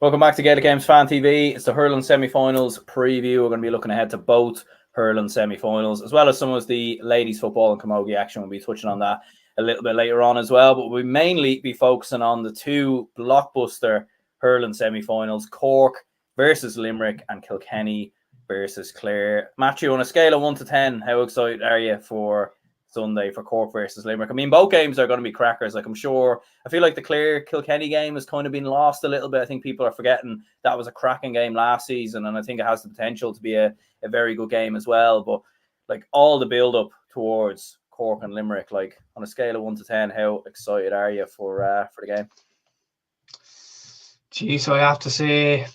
Welcome back to Gaelic Games Fan TV. It's the Hurling semi-finals preview. We're going to be looking ahead to both Hurling semi-finals, as well as some of the ladies' football and Camogie action. We'll be touching on that a little bit later on as well. But we'll mainly be focusing on the two blockbuster Hurling semi-finals, Cork versus Limerick and Kilkenny versus Clare. Matthew, on a scale of 1 to 10, how excited are you for Sunday for Cork versus Limerick? I mean, both games are going to be crackers. Like, I feel like the Clare-Kilkenny game has kind of been lost a little bit. I think people are forgetting that was a cracking game last season, and I think it has the potential to be a very good game as well. But like, all the build-up towards Cork and Limerick, like, on a scale of 1 to 10, how excited are you for the game? Geez, I have to say,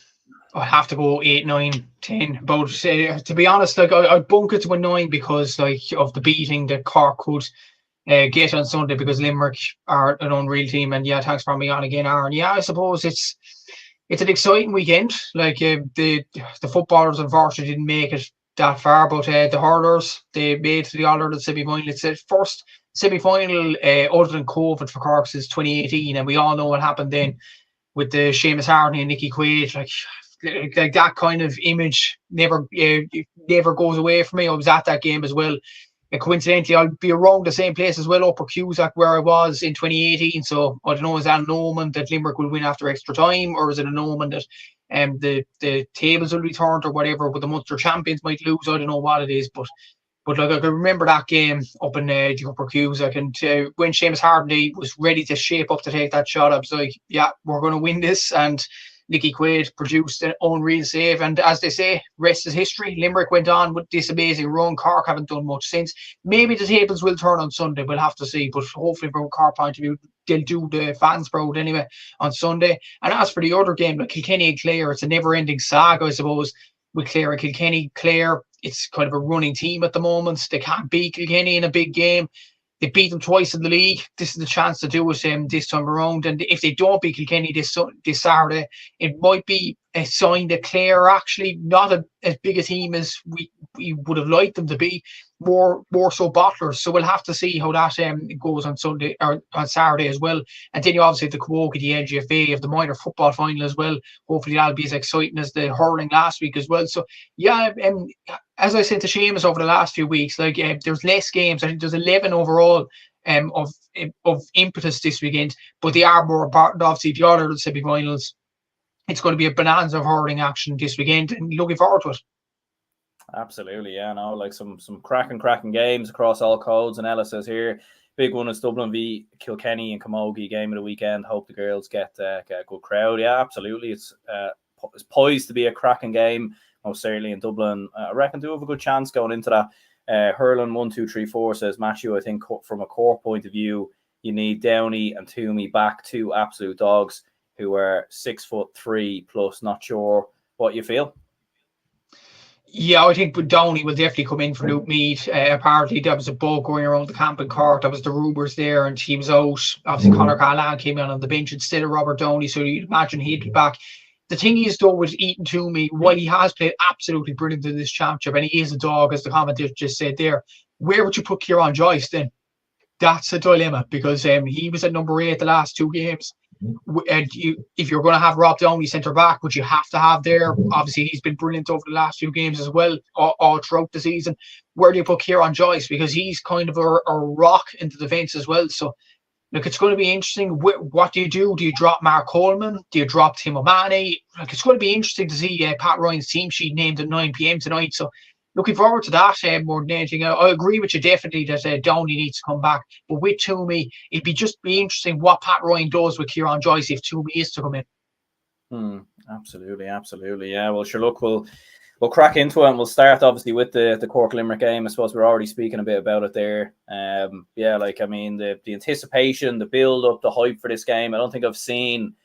I have to go 8, 9, 10. But to be honest, like, I'd bunk it to a 9 because, like, of the beating that Cork could get on Sunday, because Limerick are an unreal team. And yeah, thanks for having me on again, Aaron. Yeah, I suppose it's an exciting weekend. Like, the footballers unfortunately didn't make it that far, but the hurlers, they made to the All-Ireland semi-final. It's the first semi-final other than COVID for Cork since 2018, and we all know what happened then with the Seamus Harney and Nicky Quaid. Like that kind of image never goes away from me. I was at that game as well. And coincidentally, I'll be around the same place as well, Upper Cusack, where I was in 2018. So I don't know, is that an omen that Limerick will win after extra time, or is it an omen that the tables will be turned or whatever, but the Munster champions might lose? I don't know what it is, but like, I can remember that game up in the Upper Cusack, and when Seamus Harney was ready to shape up to take that shot, I was like, yeah, we're going to win this. And Nicky Quaid produced an unreal save, and as they say, rest is history. Limerick went on with this amazing run. Cork haven't done much since. Maybe the tables will turn on Sunday, we'll have to see, but hopefully from a Cork point of view, they'll do the fans proud anyway on Sunday. And as for the other game, like Kilkenny and Clare, it's a never-ending saga, I suppose, with Clare and Kilkenny. Clare, it's kind of a running team at the moment. They can't beat Kilkenny in a big game. They beat them twice in the league. This is the chance to do it this time around. And if they don't beat Kilkenny this Saturday, it might be a sign that Clare are actually not as big a team as we would have liked them to be. More so bottlers. So we'll have to see how that goes on Sunday or on Saturday as well. And then you obviously have the Camogie, the LGFA, of the minor football final as well. Hopefully that'll be as exciting as the hurling last week as well. So yeah, as I said to Seamus over the last few weeks, like, there's less games. I think there's 11 overall of impetus this weekend, but they are more important. Obviously, the other semi-finals, it's going to be a bonanza of hurling action this weekend, and looking forward to it. Absolutely, yeah. No, like some cracking games across all codes. And Ella says here, big one is Dublin v Kilkenny and Camogie game of the weekend. Hope the girls get a good crowd. Yeah, absolutely. It's poised to be a cracking game, most certainly in Dublin. I reckon do have a good chance going into that. Hurling 1, 2, 3, 4 says Matthew. I think from a core point of view, you need Downey and Toomey back, two absolute dogs who are 6'3" plus. Not sure what you feel. Yeah, I think Downey will definitely come in for Luke Mead. Apparently, there was a bug going around the camp in Cork. That was the rumours there, and he was out. Obviously, Conor Callahan came in on the bench instead of Robert Downey, so you'd imagine he'd be back. The thing is, though, with Ethan Toomey, while he has played absolutely brilliant in this championship, and he is a dog, as the commentator just said there, where would you put Kieran Joyce then? That's a dilemma, because he was at number 8 the last 2 games. And if you're going to have Rob Downey centre back, which you have to have there, obviously he's been brilliant over the last few games as well, all throughout the season. Where do you put Kieran Joyce? Because he's kind of a rock in the defence as well. So, look, it's going to be interesting. What do you do? Do you drop Mark Coleman? Do you drop Tim O'Mahony? Like, it's going to be interesting to see Pat Ryan's team sheet named at 9 p.m. tonight. So, looking forward to that more than anything. I agree with you definitely that Downey needs to come back. But with Toomey, it'd be interesting what Pat Ryan does with Kieran Joyce if Toomey is to come in. Absolutely. Yeah, well, sure, look, we'll crack into it, and we'll start obviously with the Cork Limerick game. I suppose we're already speaking a bit about it there. Yeah, like, I mean, the anticipation, the build-up, the hype for this game, I don't think I've seen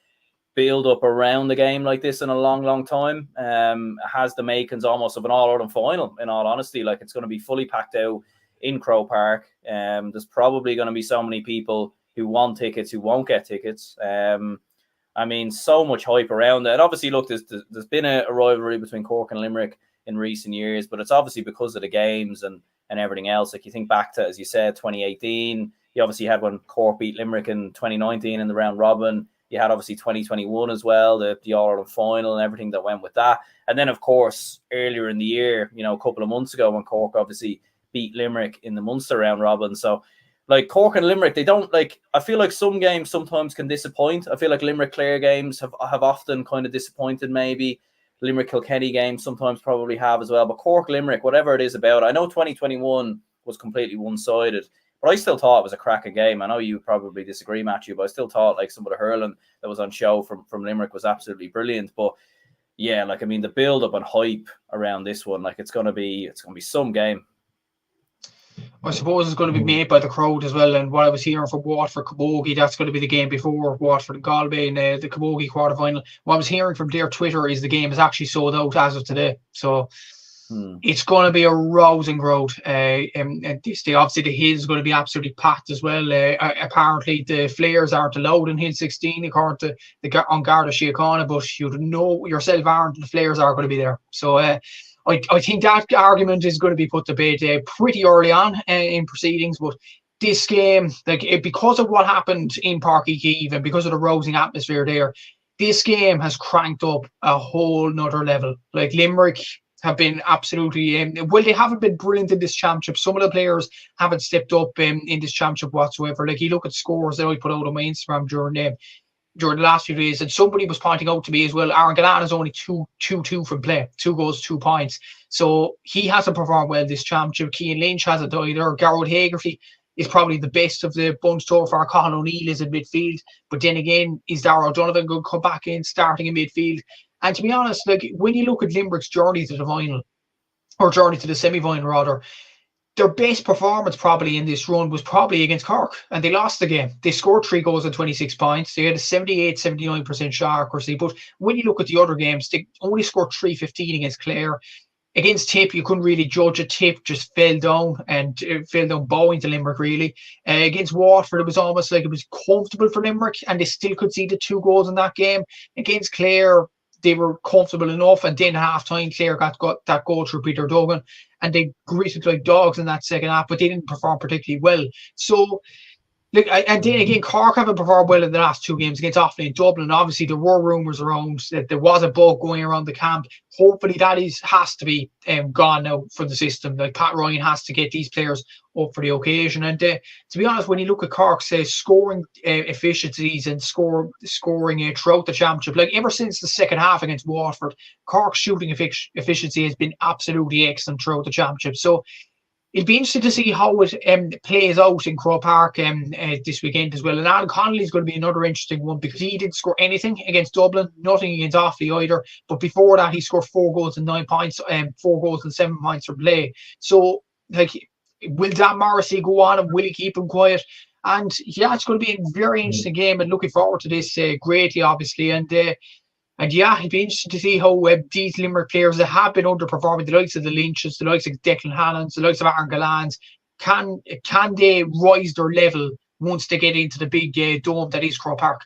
build up around the game like this in a long time. Has the makings almost of an All-Ireland final, in all honesty. Like, it's going to be fully packed out in Croke Park. There's probably going to be so many people who want tickets who won't get tickets. I mean, so much hype around it. And obviously, look, there's been a rivalry between Cork and Limerick in recent years, but it's obviously because of the games and everything else. Like, you think back to, as you said, 2018, you obviously had when Cork beat Limerick in 2019 in the round robin. You had obviously 2021 as well, the All-Ireland final and everything that went with that. And then, of course, earlier in the year, a couple of months ago when Cork obviously beat Limerick in the Munster round robin. So, like, Cork and Limerick, they don't, like, I feel like some games sometimes can disappoint. I feel like Limerick-Clare games have often kind of disappointed maybe. Limerick-Kilkenny games sometimes probably have as well. But Cork-Limerick, whatever it is about, I know 2021 was completely one-sided, but I still thought it was a cracking game. I know you probably disagree, Matthew, but I still thought like some of the hurling that was on show from Limerick was absolutely brilliant. But yeah, like, I mean, the build-up and hype around this one, like, it's gonna be some game. I suppose it's going to be made by the crowd as well. And what I was hearing from Waterford Camogie, that's going to be the game before Waterford and Galway in the Camogie quarterfinal. What I was hearing from their Twitter is the game is actually sold out as of today. So it's going to be a rousing crowd. And this day, obviously, the Hill is going to be absolutely packed as well. Apparently, the Flares aren't allowed in Hill 16 according to the on Garda Síochána, but you know yourself, Aaron, the Flares are going to be there. So I think that argument is going to be put to bed pretty early on in proceedings. But this game, because of what happened in Páirc Uí Chaoimh and because of the rousing atmosphere there, this game has cranked up a whole nother level. Like, Limerick have been absolutely well, they haven't been brilliant in this championship. Some of the players haven't stepped up in this championship whatsoever. Like, you look at scores that I put out on my Instagram during the last few days, and somebody was pointing out to me as well, Aaron Gillane is only 2-2 from play, 2 goals, 2 points. So he hasn't performed well this championship. Cian Lynch hasn't either. Garrod Hagerty is probably the best of the bunch so far. Colin O'Neill is in midfield. But then again, is Darragh O'Donovan going to come back in, starting in midfield? And to be honest, like, when you look at Limerick's journey to the final, or journey to the semi-final rather, their best performance probably in this run was probably against Cork, and they lost the game. They scored 3 goals and 26 points. They had a 78-79% shot accuracy. But when you look at the other games, they only scored 315 against Clare. Against Tip, you couldn't really judge a Tip, just fell down bowing to Limerick, really. Against Waterford, it was almost like it was comfortable for Limerick, and they still could see the 2 goals in that game. Against Clare, they were comfortable enough, and then half-time, Clare got that goal through Peter Duggan, and they gritted like dogs in that second half, but they didn't perform particularly well. So, look, and then again, Cork haven't performed well in the last 2 games against Offaly and Dublin. Obviously, there were rumours around that there was a bug going around the camp. Hopefully, that has to be gone now from the system. Like, Pat Ryan has to get these players up for the occasion. And to be honest, when you look at Cork's scoring efficiencies and scoring throughout the championship, like ever since the second half against Waterford, Cork's shooting efficiency has been absolutely excellent throughout the championship. So it'll be interesting to see how it plays out in Croke Park this weekend as well. And Alan Connolly is going to be another interesting one, because he didn't score anything against Dublin, nothing against Offaly either. But before that, he scored 4 goals and 9 points, 4 goals and 7 points from play. So, like, will Dan Morrissey go on, and will he keep him quiet? And yeah, it's going to be a very interesting game, and looking forward to this greatly, obviously. And yeah, it'd be interesting to see how these Limerick players that have been underperforming, the likes of the Lynches, the likes of Declan Hannans, the likes of Aaron Gillane's, can they rise their level once they get into the big dome that is Croke Park?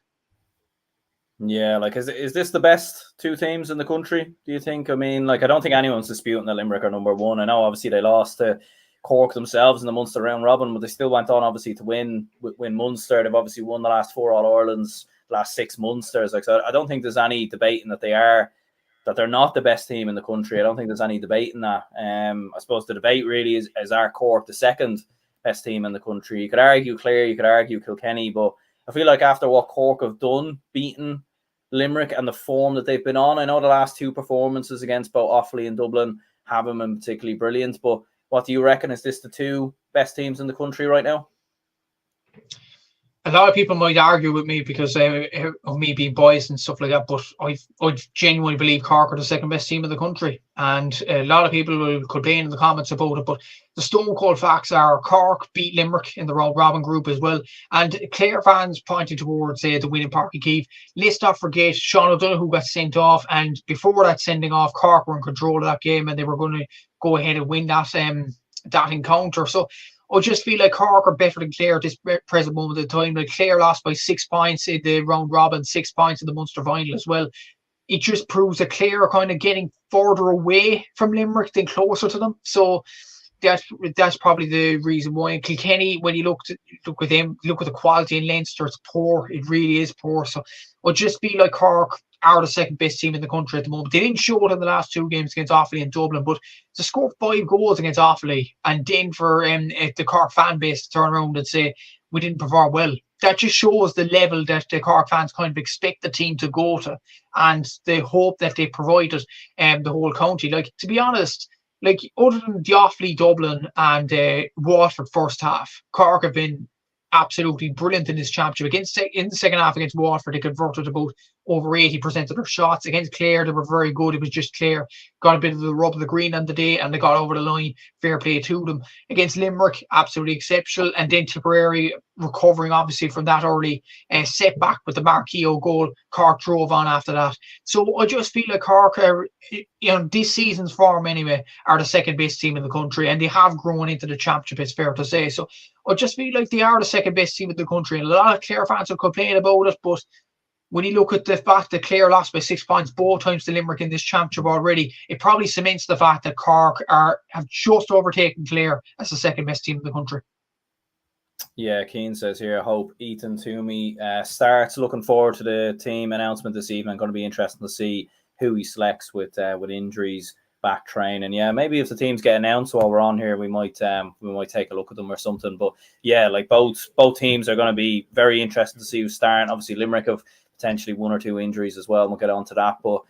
Yeah, like, is this the best 2 teams in the country, do you think? I mean, like, I don't think anyone's disputing that Limerick are number 1. I know, obviously, they lost to Cork themselves in the Munster round robin, but they still went on, obviously, to win Munster. They've obviously won the last 4 All-Irelands, last 6 Munsters. Like, so I don't think there's any debating that they're not the best team in the country. I don't think there's any debate in that. I suppose the debate really is our Cork the second best team in the country? You could argue Clare, you could argue Kilkenny, but I feel like after what Cork have done, beaten Limerick, and the form that they've been on, I know the last 2 performances against both Offaly and Dublin haven't been particularly brilliant, but what do you reckon? Is this the 2 best teams in the country right now? A lot of people might argue with me because of me being biased and stuff like that, but I genuinely believe Cork are the second best team in the country. And a lot of people will complain in the comments about it, but the stone cold facts are Cork beat Limerick in the round robin group as well. And Clare fans pointing towards the win in Páirc Uí Chaoimh. Let's not forget Sean O'Donoghue got sent off, and before that sending off, Cork were in control of that game, and they were going to go ahead and win that encounter. So I just feel like Cork are better than Clare at this present moment in time. Like, Clare lost by 6 points in the round robin, 6 points in the Munster final as well. It just proves that Clare are kind of getting further away from Limerick than closer to them. So that's probably the reason why. And Kilkenny, when you look with them, look at the quality in Leinster, it's poor. It really is poor. So it'll just be like Cork are the second best team in the country at the moment. They didn't show it in the last 2 games against Offaly and Dublin, but to score 5 goals against Offaly and then for the Cork fan base to turn around and say we didn't perform well, that just shows the level that the Cork fans kind of expect the team to go to and the hope that they provided the whole county. Like, to be honest, like, other than the Offaly, Dublin and Waterford first half, Cork have been absolutely brilliant in this championship. In the second half against Waterford, they converted about over 80% of their shots. Against Clare, they were very good. It was just Clare got a bit of the rub of the green on the day and they got over the line. Fair play to them. Against Limerick, absolutely exceptional. And then Tipperary recovering obviously from that early setback with the Marquillo goal. Cork drove on after that. So I just feel like Cork are, this season's form anyway, are the second best team in the country, and they have grown into the championship, it's fair to say. So I just feel like they are the second best team in the country, and a lot of Clare fans will complain about it, but when you look at the fact that Clare lost by 6 points both times to Limerick in this championship already, it probably cements the fact that Cork have just overtaken Clare as the second best team in the country. Yeah, Keane says here, I hope Ethan Toomey starts. Looking forward to the team announcement this evening. Going to be interesting to see who he selects with injuries, back training. Yeah, maybe if the teams get announced while we're on here, we might take a look at them or something. But yeah, like both teams are going to be very interesting to see who's starting. Obviously, Limerick have potentially 1 or 2 injuries as well. We'll get on to that. But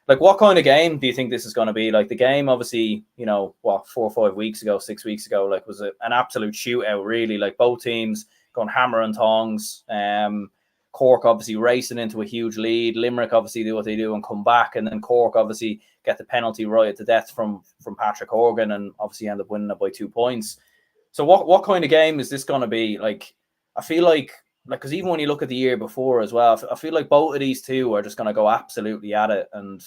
like, what kind of game do you think this is going to be? Like, the game, obviously, 4 or 5 weeks ago, 6 weeks ago, like, was an absolute shootout, really. Like, both teams going hammer and tongs. Cork obviously racing into a huge lead. Limerick obviously do what they do and come back, and then Cork obviously get the penalty right at the death from Patrick Horgan and obviously end up winning it by 2 points. So what kind of game is this going to be? Like, I feel like because even when you look at the year before as well, I feel like both of these two are just going to go absolutely at it, and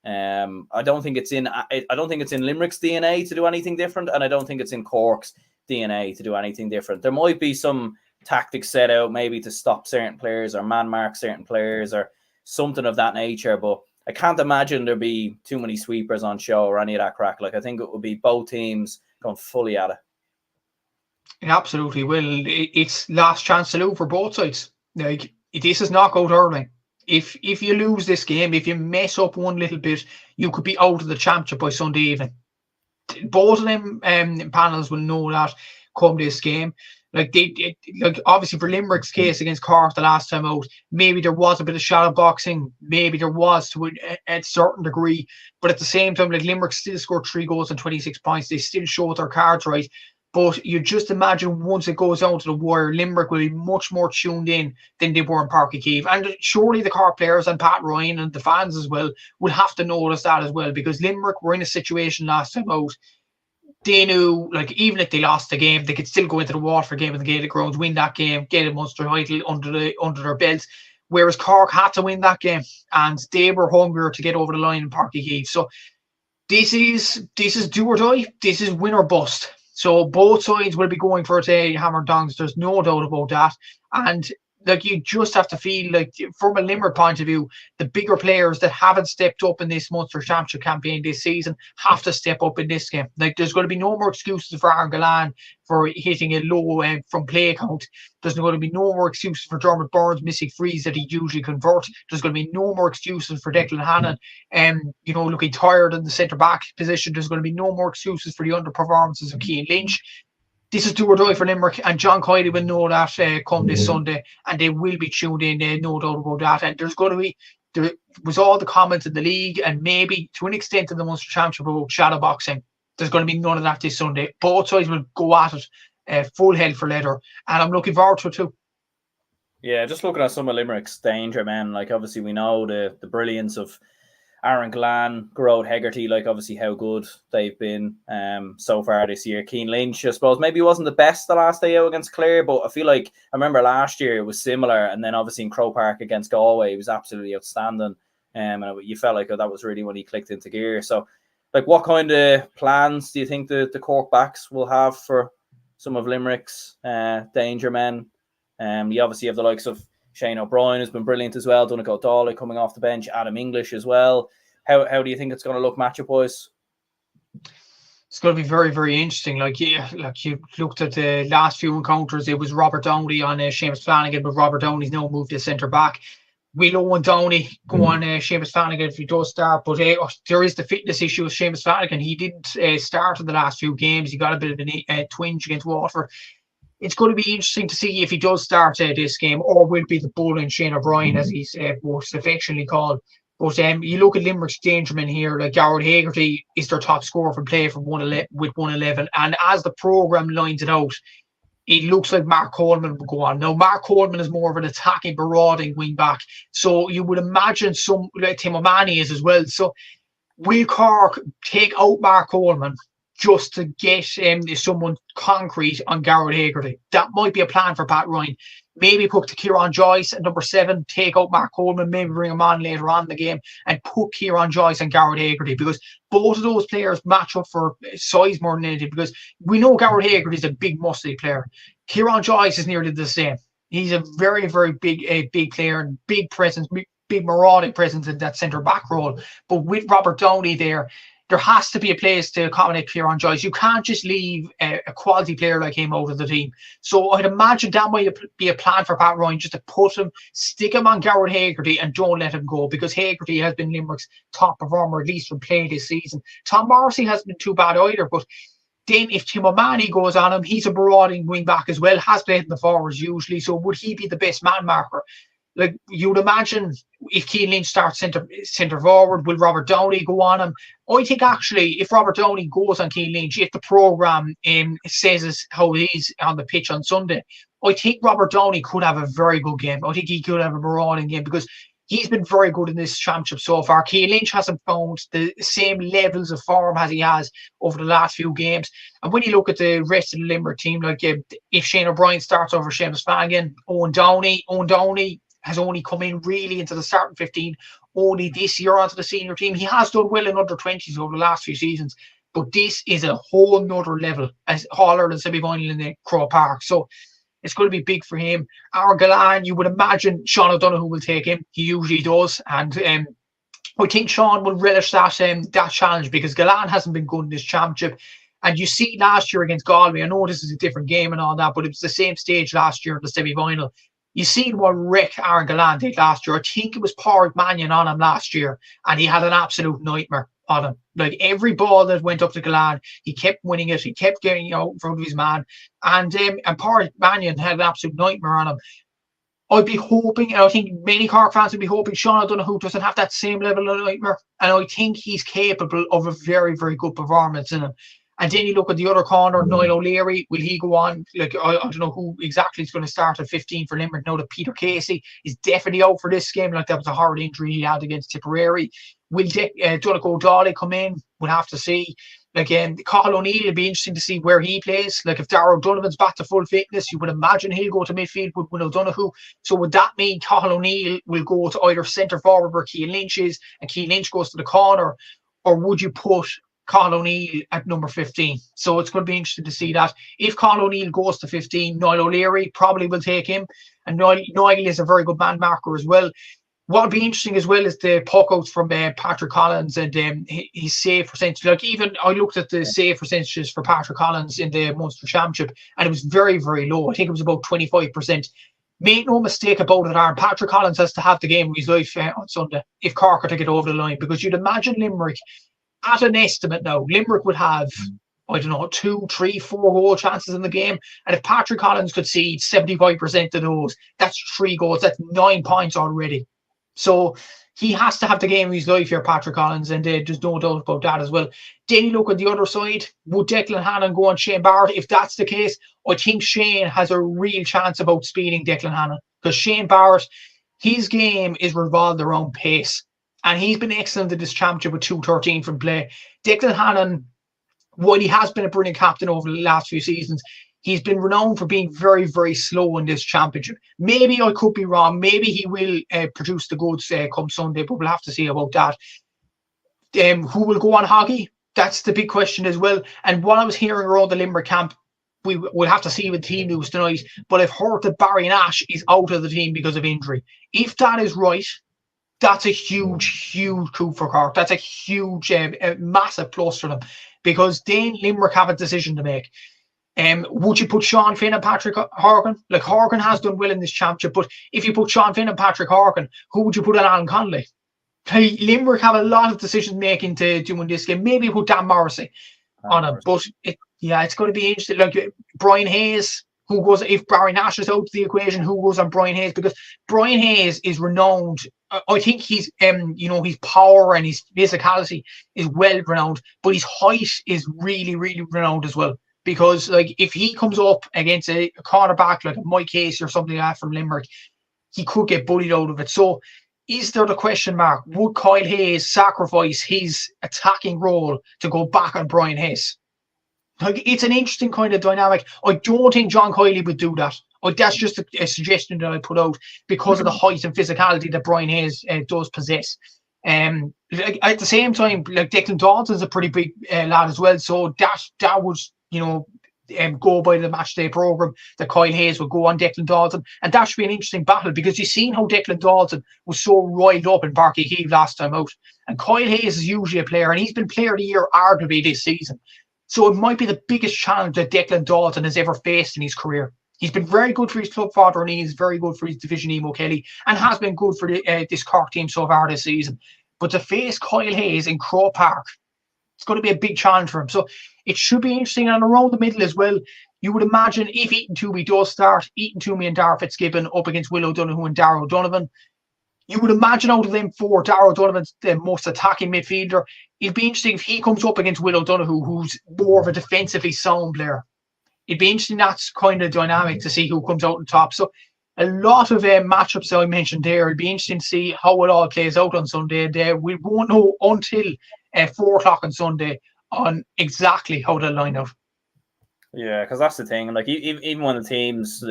I don't think it's in Limerick's DNA to do anything different, and I don't think it's in Cork's DNA to do anything different. There might be some tactics set out maybe to stop certain players or man mark certain players or something of that nature, but I can't imagine there'd be too many sweepers on show or any of that crack. Like, I think it would be both teams going fully at it. It absolutely will. It's last chance to lose for both sides. Like, this is knockout hurling. If you lose this game, if you mess up one little bit, you could be out of the championship by Sunday evening. Both of them panels will know that come this game. Like, like, obviously for Limerick's case against Cork the last time out, maybe there was a bit of shadow boxing, maybe there was to a certain degree, but at the same time, like, Limerick still scored 3 goals and 26 points. They still showed their cards right. But you just imagine once it goes down to the wire, Limerick will be much more tuned in than they were in Páirc Uí Chaoimh. And surely the Cork players and Pat Ryan and the fans as well will have to notice that as well, because Limerick were in a situation last time out. They knew, like, even if they lost the game, they could still go into the Waterford game in the Gaelic grounds, win that game, get a Munster title under their belts. Whereas Cork had to win that game, and they were hungrier to get over the line in Páirc Uí Chaoimh. So this is do or die. This is win or bust. So both sides will be going for it, hammer and tongs. There's no doubt about that. And like, you just have to feel like, from a Limerick point of view, the bigger players that haven't stepped up in this Munster Championship campaign this season have to step up in this game. Like, there's going to be no more excuses for Aaron Gillane for hitting a low from play count. There's going to be no more excuses for Dermot Burns missing frees that he usually converts. There's going to be no more excuses for Declan Hannon looking tired in the centre-back position. There's going to be no more excuses for the underperformances of Cian Lynch. This is do or die for Limerick, and John Kiley will know that come this Sunday, and they will be tuned in, no doubt about that. And there was all the comments in the league, and maybe to an extent in the Munster Championship, about shadow boxing. There's going to be none of that this Sunday. Both sides will go at it full hell for leather, and I'm looking forward to it too. Yeah, just looking at some of Limerick's danger men, like, obviously we know the brilliance of Aaron Gillane, Gerard Hegarty, like, obviously how good they've been so far this year. Cian Lynch, I suppose, maybe wasn't the best the last day out against Clare, but I feel like, I remember last year it was similar, and then obviously in Croke Park against Galway, he was absolutely outstanding, and you felt like that was really when he clicked into gear. So, like, what kind of plans do you think the Cork backs will have for some of Limerick's danger men? You obviously have the likes of Shane O'Brien, has been brilliant as well. Donegal Dawley coming off the bench. Adam English as well. How do you think it's going to look matchup wise? It's going to be very, very interesting. Like, yeah, like you looked at the last few encounters, it was Robert Downey on Seamus Flanagan, but Robert Downey's now moved to centre back. Will Owen Downey go on Seamus Flanagan if he does start? But there is the fitness issue with Seamus Flanagan. He didn't start in the last few games. He got a bit of a twinge against Waterford. It's going to be interesting to see if he does start this game, or will be the bull in Shane O'Brien, as he's most affectionately called. But you look at Limerick's dangerman here, like Garrett Hagerty is their top scorer from play from 111. And as the programme lines it out, it looks like Mark Coleman will go on. Now, Mark Coleman is more of an attacking, marauding wing back. So you would imagine some, like Tim O'Mahony is as well. So will Cork take out Mark Coleman just to get someone concrete on Garrett Hagerty? That might be a plan for Pat Ryan. Maybe put Kieran Joyce at number 7, take out Mark Coleman, maybe bring him on later on in the game and put Kieran Joyce and Garrett Hagerty, because both of those players match up for size more than anything, because we know Garrett Hagerty is a big muscly player. Kieran Joyce is nearly the same. He's a very, very big player and big presence, big marauding presence in that centre-back role. But with Robert Downey there has to be a place to accommodate Kieran Joyce. You can't just leave a quality player like him out of the team. So I'd imagine that might be a plan for Pat Ryan, just to put him, stick him on Garrett Hagerty and don't let him go, because Hagerty has been Limerick's top performer, at least from play this season. Tom Morrissey hasn't been too bad either, but then if Tim O'Mahony goes on him, he's a marauding wing back as well, has played in the forwards usually, so would he be the best man marker? Like, you'd imagine if Keane Lynch starts centre forward, will Robert Downey go on him? I think actually, if Robert Downey goes on Keane Lynch, if the programme says how it is on the pitch on Sunday, I think Robert Downey could have a very good game. I think he could have a marauding game, because he's been very good in this championship so far. Keane Lynch hasn't found the same levels of form as he has over the last few games. And when you look at the rest of the Limerick team, like if Shane O'Brien starts over Seamus Flanagan, Owen Downey has only come in really into the starting 15 only this year onto the senior team. He has done well in under 20s over the last few seasons, but this is a whole nother level as All-Ireland semi-final in the Crow Park. So it's going to be big for him. Aaron Gillane, you would imagine Sean O'Donoghue will take him. He usually does. And I think Sean will relish that challenge, because Gillane hasn't been good in this championship. And you see last year against Galway, I know this is a different game and all that, but it was the same stage last year in the semi-final. You seen what wreck Aaron Gillane did last year. I think it was Pádraig Mannion on him last year, and he had an absolute nightmare on him. Like, every ball that went up to Gillane, he kept winning it. He kept getting out in front of his man. And Pádraig Mannion had an absolute nightmare on him. I'd be hoping, and I think many Cork fans would be hoping, Sean O'Donoghue doesn't have that same level of nightmare. And I think he's capable of a very, very good performance in him. And then you look at the other corner, Niall O'Leary, will he go on? Like, I don't know who exactly is going to start at 15 for Limerick. Now that Peter Casey is definitely out for this game, like that was a hard injury he had against Tipperary. Will Donegal O'Donnell come in? We'll have to see. Like, Cathal O'Neill, it'll be interesting to see where he plays. Like, if Darragh O'Donovan's back to full fitness, you would imagine he'll go to midfield with O'Donoghue. So would that mean Cathal O'Neill will go to either centre forward where Keane Lynch is, and Keane Lynch goes to the corner? Or would you put Cathal O'Neill at number 15? So it's going to be interesting to see that. If Cathal O'Neill goes to 15, Niall O'Leary probably will take him. And Niall is a very good man marker as well. What would be interesting as well is the puck outs from Patrick Collins and his save percentage. Like, even I looked at the save percentages for Patrick Collins in the Munster Championship, and it was very, very low. I think it was about 25%. Make no mistake about it, Aaron, Patrick Collins has to have the game of his life on Sunday if Cork are to get over the line, because you'd imagine Limerick, at an estimate now, Limerick would have, I don't know, 2, 3, 4 goal chances in the game. And if Patrick Collins could see 75% of those, that's 3 goals. That's 9 points already. So he has to have the game of his life here, Patrick Collins, and there's no doubt about that as well. Then you look at the other side. Would Declan Hannon go on Shane Barrett? If that's the case, I think Shane has a real chance of outspeeding Declan Hannon, because Shane Barrett, his game is revolved around pace. And he's been excellent in this championship with 2:13 from play. Declan Hannon, while he has been a brilliant captain over the last few seasons, he's been renowned for being very, very slow in this championship. Maybe I could be wrong. Maybe he will produce the goods come Sunday, but we'll have to see about that. Who will go on Hoggy? That's the big question as well. And what I was hearing around the Limerick camp, we will have to see with team news tonight, but I've heard that Barry Nash is out of the team because of injury. If that is right, that's a huge, huge coup for Cork. That's a huge, massive plus for them, because then Limerick have a decision to make. Would you put Sean Finn and Patrick Horgan? Like, Horgan has done well in this championship, but if you put Sean Finn and Patrick Horgan, who would you put on Alan Connolly? Limerick have a lot of decisions making to doing this game. Maybe put Dan Morrissey on it, but it's going to be interesting. Like, Brian Hayes, who goes, if Barry Nash is out of the equation, who goes on Brian Hayes? Because Brian Hayes is renowned. I think he's, his power and his physicality is well renowned, but his height is really, really renowned as well. Because, like, if he comes up against a cornerback like Mike Casey or something like that from Limerick, he could get bullied out of it. So, is there the question mark? Would Kyle Hayes sacrifice his attacking role to go back on Brian Hayes? Like, it's an interesting kind of dynamic. I don't think John Kiley would do that. That's just a suggestion that I put out because of the height and physicality that Brian Hayes does possess. At the same time, like, Declan Dalton's a pretty big lad as well. So that would, go by the match day program that Kyle Hayes would go on Declan Dalton, and that should be an interesting battle because you've seen how Declan Dalton was so riled up in Barky Heave last time out, and Kyle Hayes is usually a player, and he's been player of the year arguably this season. So it might be the biggest challenge that Declan Dalton has ever faced in his career. He's been very good for his club father, and he's very good for his Division Emo Kelly, and has been good for this Cork team so far this season. But to face Kyle Hayes in Croke Park, it's going to be a big challenge for him. So it should be interesting. And around the middle as well, you would imagine if Ethan Toomey does start, Ethan Toomey and Dara Fitzgibbon up against Will O'Donoghue and Darragh O'Donovan, you would imagine out of them four, Darragh O'Donovan's the most attacking midfielder. It'd be interesting if he comes up against Will O'Donoghue, who's more of a defensively sound player. It'd be interesting, that's kind of dynamic to see who comes out on top. So a lot of matchups that I mentioned there. It'd be interesting to see how it all plays out on Sunday. We won't know until 4 o'clock on Sunday on exactly how they'll line out. Yeah, because that's the thing. Like, even when the teams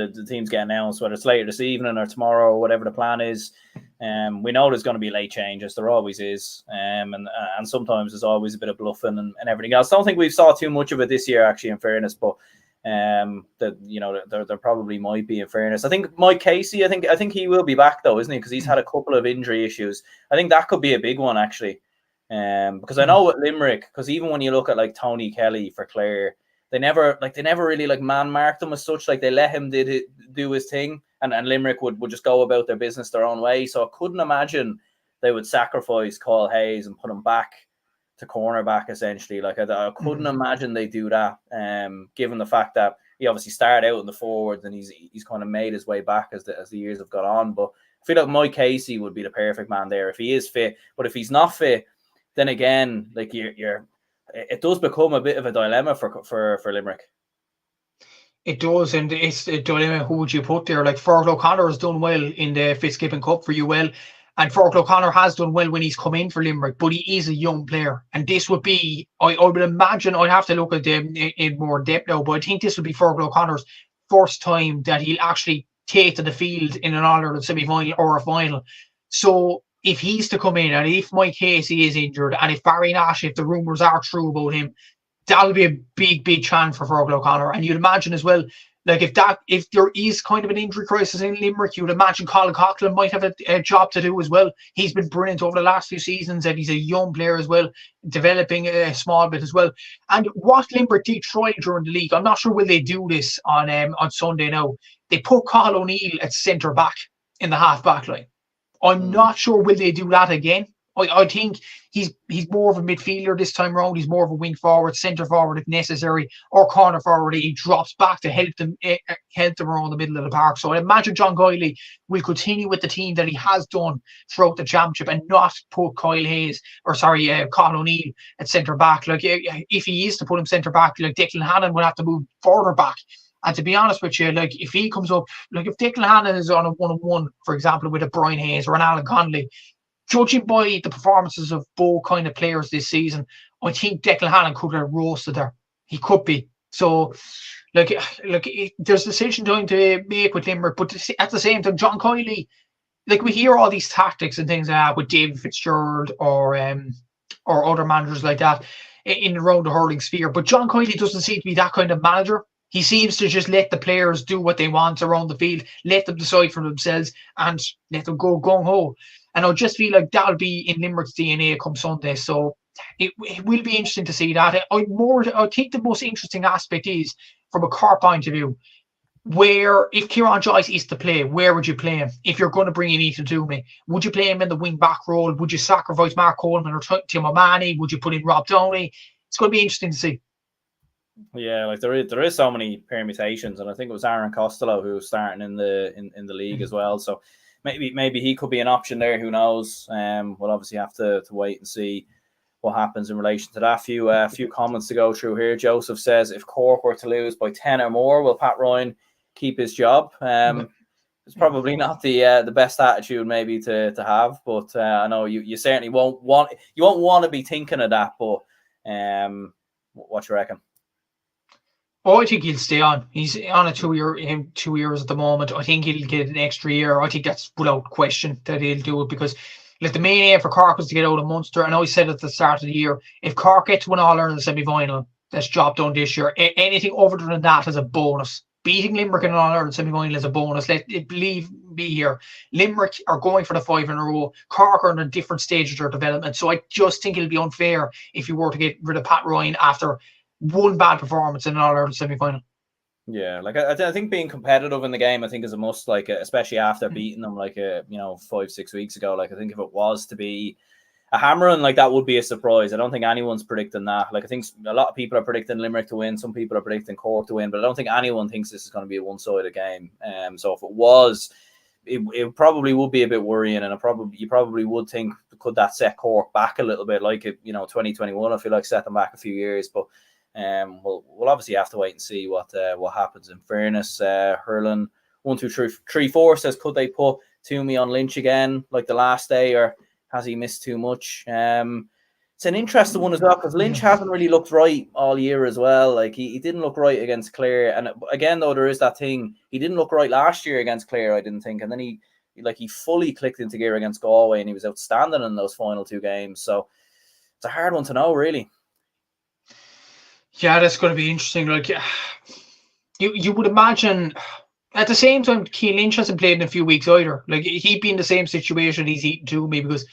get announced, whether it's later this evening or tomorrow or whatever the plan is, we know there's going to be late changes. There always is, and sometimes there's always a bit of bluffing and everything else. I don't think we've saw too much of it this year, actually, in fairness, but there probably might be, in fairness. I think Mike Casey, I think he will be back though, isn't he? Because he's had a couple of injury issues. I think that could be a big one, actually. Because I know with Limerick, because even when you look at like Tony Kelly for Clare, they never really like man marked him as such. Like, they let him do his thing, and Limerick would just go about their business their own way. So I couldn't imagine they would sacrifice Kyle Hayes and put him back to cornerback, essentially. Like, I couldn't imagine they do that. Given the fact that he obviously started out in the forwards and he's kind of made his way back as the years have gone on. But I feel like Mike Casey would be the perfect man there if he is fit. But if he's not fit, then again, like, it does become a bit of a dilemma for Limerick. It does, and it's a dilemma. Who would you put there? Like, Fergal O'Connor has done well in the Fitzgibbon Cup for UL, and Fergal O'Connor has done well when he's come in for Limerick, but he is a young player, and this would be, I would imagine, I'd have to look at them in more depth now, but I think this would be Fergal O'Connor's first time that he'll actually take to the field in an All-Ireland semi-final or a final. So if he's to come in, and if Mike Casey is injured, and if Barry Nash, if the rumours are true about him, that'll be a big, big chance for Fergal O'Connor. And you'd imagine as well, like, if there is kind of an injury crisis in Limerick, you'd imagine Colin Coughlin might have a job to do as well. He's been brilliant over the last few seasons, and he's a young player as well, developing a small bit as well. And what Limerick did try during the league, I'm not sure will they do this on Sunday now. They put Cathal O'Neill at centre back in the half back line. I'm not sure will they do that again. I think he's more of a midfielder this time around. He's more of a wing forward, centre forward if necessary, or corner forward. He drops back to help them around the middle of the park. So I imagine John Kiley will continue with the team that he has done throughout the championship and not put Cathal O'Neill at centre back. Like, if he is to put him centre back, like, Declan Hannon would have to move further back. And to be honest with you, like, if he comes up, like, if Declan Hannon is on a 1-on-1, for example, with a Brian Hayes or an Alan Connolly, judging by the performances of both kind of players this season, I think Declan Hannon could have roasted there. He could be. So, like, there's a decision time to make with Limerick, but at the same time, John Kiley, like, we hear all these tactics and things like that with David Fitzgerald or other managers like that in around the hurling sphere, but John Kiley doesn't seem to be that kind of manager. He seems to just let the players do what they want around the field, let them decide for themselves, and let them go gung-ho. And I just feel like that'll be in Limerick's DNA come Sunday. So it will be interesting to see that. I think the most interesting aspect is from a Cork point of view, where if Kieran Joyce is to play, where would you play him? If you're going to bring in Ethan Toomey, would you play him in the wing back role? Would you sacrifice Mark Coleman or Tim O'Mahony? Would you put in Rob Downey? It's going to be interesting to see. Yeah, like there is so many permutations, and I think it was Aaron Costello who was starting in the league as well. So maybe he could be an option there. Who knows? We'll obviously have to wait and see what happens in relation to that. Few comments to go through here. Joseph says, if Cork were to lose by 10 or more, will Pat Ryan keep his job? It's probably not the best attitude maybe to have, but I know you certainly won't want to be thinking of that. But what you reckon? Oh, I think he'll stay on. He's on a 2 years at the moment. I think he'll get an extra year. I think that's without question that he'll do it, because like the main aim for Cork was to get out of Munster. And I said at the start of the year, if Cork get to an All-Ireland semi-final, that's job done this year. Anything other than that is a bonus. Beating Limerick in an All-Ireland semi-final is a bonus. Let it believe me here. Limerick are going for the 5 in a row. Cork are in a different stage of their development. So I just think it'll be unfair if you were to get rid of Pat Ryan after one bad performance in an All-Ireland semi-final. Yeah, like I think being competitive in the game, I think is a must. Like especially after beating them 5-6 weeks ago. Like I think if it was to be a hammering, like that would be a surprise. I don't think anyone's predicting that. Like I think a lot of people are predicting Limerick to win. Some people are predicting Cork to win, but I don't think anyone thinks this is going to be a one-sided game. So if it was, it probably would be a bit worrying, and you probably would think, could that set Cork back a little bit, like 2021. I feel like set them back a few years, but. We'll obviously have to wait and see what happens. In fairness, Hurling 1-2-3-4 says, could they put Toomey on Lynch again like the last day, or has he missed too much? It's an interesting one as well, because Lynch hasn't really looked right all year as well. Like he didn't look right against Clare, and again though there is that thing, he didn't look right last year against Clare, I didn't think, and then he fully clicked into gear against Galway, and he was outstanding in those final 2 games. So it's a hard one to know, really. Yeah, that's going to be interesting. Like, you would imagine at the same time, Cian Lynch hasn't played in a few weeks either. Like, he'd be in the same situation he's eaten to me, because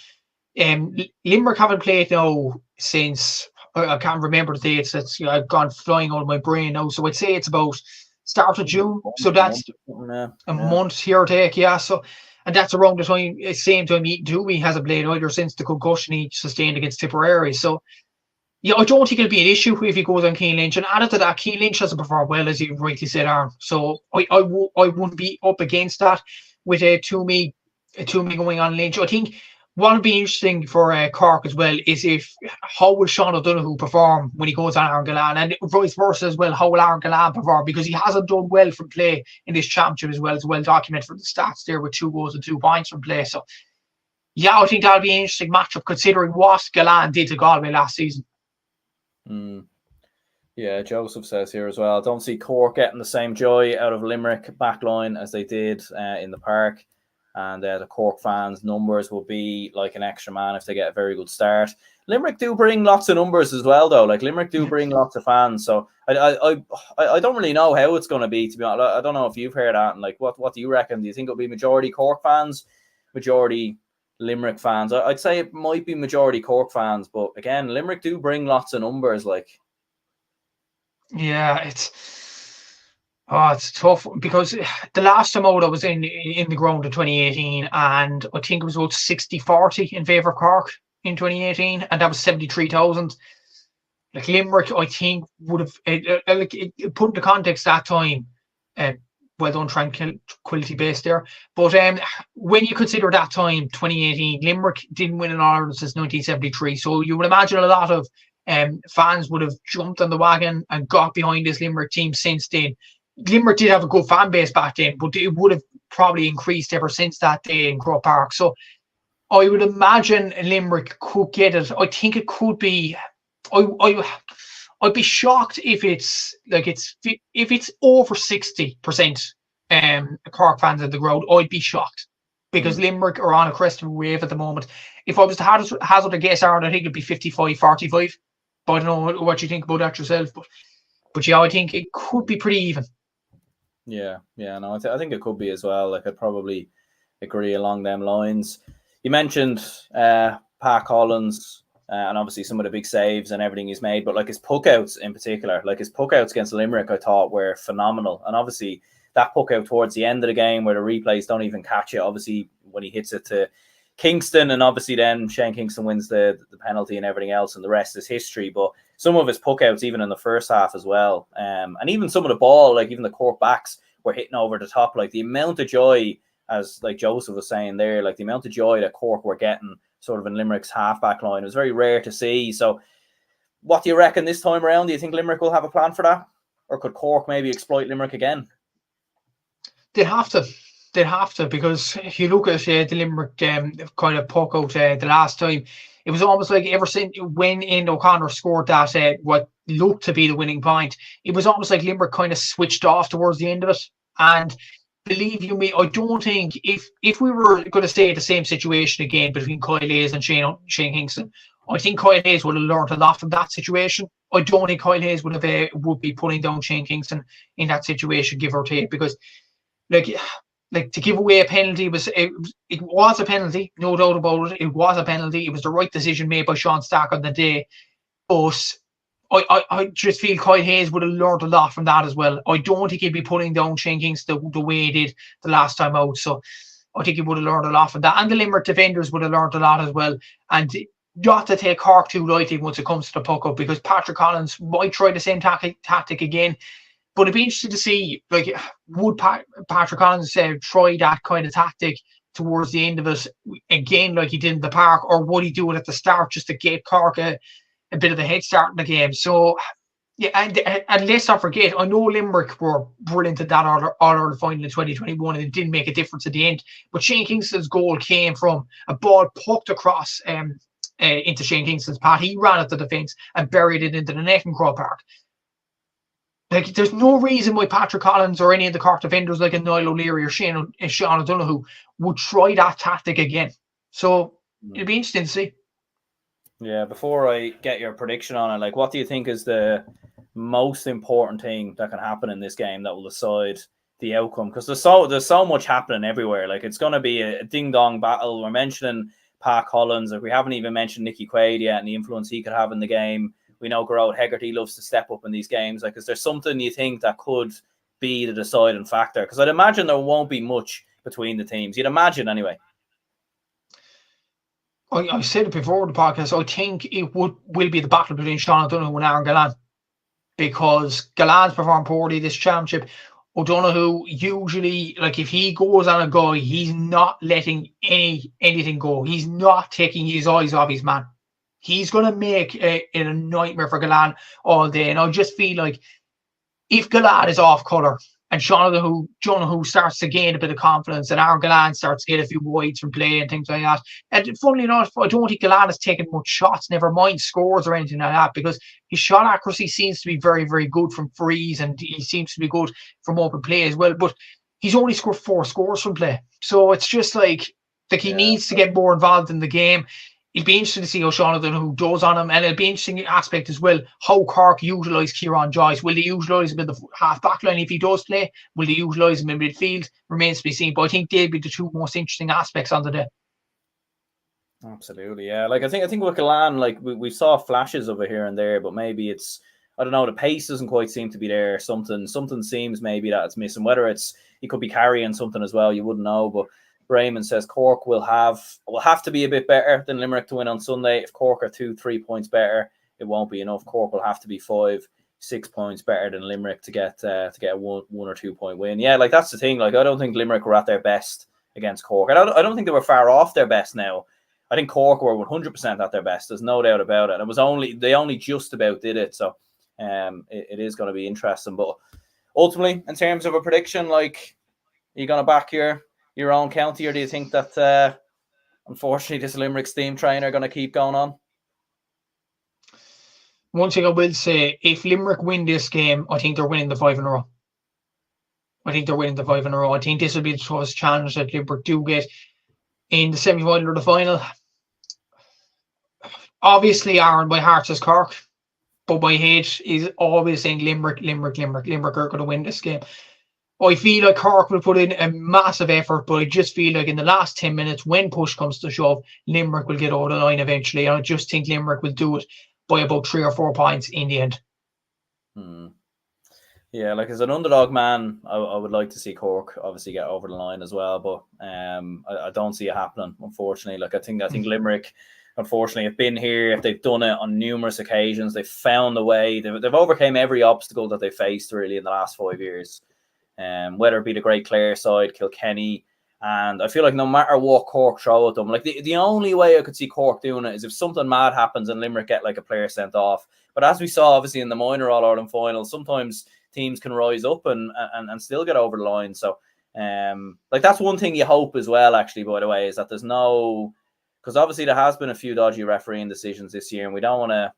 Limerick haven't played now since I can't remember the dates. I've gone flying out of my brain now. So I'd say it's about start of June. So that's a month here or take. Yeah. So, and that's around the same time Ethan Toomey hasn't played either since the concussion he sustained against Tipperary. So. Yeah, I don't think it'll be an issue if he goes on Cian Lynch. And added to that, Cian Lynch hasn't performed well, as you rightly said, Aaron. So I wouldn't be up against that with Toomey going on Lynch. I think what would be interesting for Cork as well is how will Sean O'Donoghue perform when he goes on Aaron Gillane, and vice versa as well. How will Aaron Gillane perform, because he hasn't done well from play in this championship as well. It's well documented from the stats there with 2 goals and 2 points from play. So yeah, I think that'll be an interesting matchup considering what Gillane did to Galway last season. Yeah, Joseph says here as well, I don't see Cork getting the same joy out of Limerick backline as they did in the park, and the Cork fans' numbers will be like an extra man if they get a very good start. Limerick do bring lots of numbers as well, though. Like Limerick do bring lots of fans, so I don't really know how it's going to be, to be honest. I don't know if you've heard that, and like what do you reckon? Do you think it'll be majority Cork fans, majority Limerick fans? I'd say it might be majority Cork fans, but again, Limerick do bring lots of numbers. Like, yeah, it's tough, because the last time out I was in the ground in 2018, and I think it was about 60-40 in favour of Cork in 2018, and that was 73,000. Like Limerick, I think would have put into context that time. Well done, tranquility base there. But when you consider that time, 2018, Limerick didn't win an All-Ireland since 1973. So you would imagine a lot of fans would have jumped on the wagon and got behind this Limerick team since then. Limerick did have a good fan base back then, but it would have probably increased ever since that day in Croke Park. So I would imagine Limerick could get it. I think it could be. I'd be shocked if it's over 60% Cork fans in the ground. I'd be shocked, because Limerick are on a crest of a wave at the moment. If I was to hazard a guess, Aaron, I think it'd be 55-45. But I don't know what you think about that yourself. But yeah, I think it could be pretty even. Yeah, no, I think it could be as well. Like I'd probably agree along them lines. You mentioned Pat Collins and obviously some of the big saves and everything he's made. But like his puck outs in particular, like his puck outs against Limerick, I thought were phenomenal. And obviously that puck out towards the end of the game where the replays don't even catch it, obviously when he hits it to Kingston, and obviously then Shane Kingston wins the penalty and everything else, and the rest is history. But some of his puck outs, even in the first half as well, and even some of the ball, like even the Cork backs were hitting over the top. Like the amount of joy, as like Joseph was saying there, like the amount of joy that Cork were getting sort of in Limerick's half-back line, it was very rare to see. So what do you reckon this time around? Do you think Limerick will have a plan for that? Or could Cork maybe exploit Limerick again? They have to. They have to, because if you look at the Limerick kind of puck out the last time, it was almost like ever since when Ian O'Connor scored that what looked to be the winning point, it was almost like Limerick kind of switched off towards the end of it. And believe you me, I don't think if we were going to stay in the same situation again between Kyle Hayes and Shane Kingston, I think Kyle Hayes would have learned a lot from that situation. I don't think Kyle Hayes would be putting down Shane Kingston in that situation, give or take, because like to give away a penalty it was a penalty, no doubt about it. It was a penalty. It was the right decision made by Sean Stack on the day. But I just feel Kyle Hayes would have learned a lot from that as well. I don't think he'd be putting down Shane Kingston the way he did the last time out. So I think he would have learned a lot from that. And the Limerick defenders would have learned a lot as well. And not to take Cork too lightly once it comes to the puck up, because Patrick Collins might try the same tactic again. But it'd be interesting to see, like, would Patrick Collins try that kind of tactic towards the end of it again, like he did in the park, or would he do it at the start just to get Cork a bit of a head start in the game? So, yeah, and let's not forget, I know Limerick were brilliant at that All-Ireland final in 2021, and it didn't make a difference at the end. But Shane Kingston's goal came from a ball poked across into Shane Kingston's path. He ran at the defence and buried it into the net in Croke Park. Like, there's no reason why Patrick Collins or any of the Cork defenders like a Niall O'Leary or Sean O'Donoghue would try that tactic again. So it'll be interesting to see. Yeah, before I get your prediction on it, like, what do you think is the most important thing that can happen in this game that will decide the outcome? Because there's so much happening everywhere. Like, it's going to be a ding-dong battle. We're mentioning Pat Collins. Like, we haven't even mentioned Nicky Quaid yet and the influence he could have in the game. We know Gerard Hegarty loves to step up in these games. Like, is there something you think that could be the deciding factor? Because I'd imagine there won't be much between the teams. You'd imagine anyway. I said it before the podcast. I think it will be the battle between Sean O'Donoghue and Aaron Gallan, because Gallan's performed poorly this championship. O'Donoghue usually, like, if he goes on a guy, he's not letting anything go. He's not taking his eyes off his man. He's going to make it a nightmare for Gallan all day. And I just feel like if Gallan is off colour and Sean O'Donoghue starts to gain a bit of confidence and Aaron Gallan starts to get a few wides from play and things like that. And funnily enough, I don't think Gallan has taken much shots, never mind scores or anything like that, because his shot accuracy seems to be very, very good from frees, and he seems to be good from open play as well. But he's only scored 4 scores from play. So it's just like he needs to get more involved in the game. It'll be interesting to see how Sean O'Donoghue does on him, and it'll be interesting aspect as well how Cork utilise Kieran Joyce. Will they utilise him in the half-back line if he does play? Will they utilise him in midfield? Remains to be seen, but I think they'll be the two most interesting aspects on the day. Absolutely, yeah. Like, I think with Gallan, like, we saw flashes of it here and there, but maybe it's, I don't know, the pace doesn't quite seem to be there. Something seems maybe that it's missing. Whether he could be carrying something as well, you wouldn't know, but Raymond says Cork will have to be a bit better than Limerick to win on Sunday. If Cork are 2-3 points better, it won't be enough. Cork will have to be 5-6 points better than Limerick to get a 1 or 2 point win. Yeah, like, that's the thing. Like, I don't think Limerick were at their best against Cork. I don't think they were far off their best now. I think Cork were 100% at their best. There's no doubt about it. And they only just about did it. So it is going to be interesting. But ultimately, in terms of a prediction, like, are you going to back your own county, or do you think that unfortunately this Limerick steam train are going to keep going on? One thing I will say, if Limerick win this game, I think they're winning the 5 in a row. I think this will be the toughest challenge that Limerick do get in the semi-final or the final. Obviously, Aaron, my heart says Cork, but my head is always saying Limerick are going to win this game. I feel like Cork will put in a massive effort, but I just feel like in the last 10 minutes, when push comes to shove, Limerick will get over the line eventually. And I just think Limerick will do it by about 3 or 4 points in the end. Yeah, like as an underdog man, I would like to see Cork obviously get over the line as well, but I don't see it happening, unfortunately. Like I think Limerick, unfortunately, have been here. They've done it on numerous occasions. They've found a way. They've overcame every obstacle that they faced really in the last 5 years. Whether it be the great Clare side, Kilkenny, and I feel like no matter what Cork throw at them, like the only way I could see Cork doing it is if something mad happens and Limerick get like a player sent off. But as we saw obviously in the minor All-Ireland final, sometimes teams can rise up and still get over the line. So like that's one thing you hope as well, actually, by the way, is that there's no, because obviously there has been a few dodgy refereeing decisions this year, and we don't want to,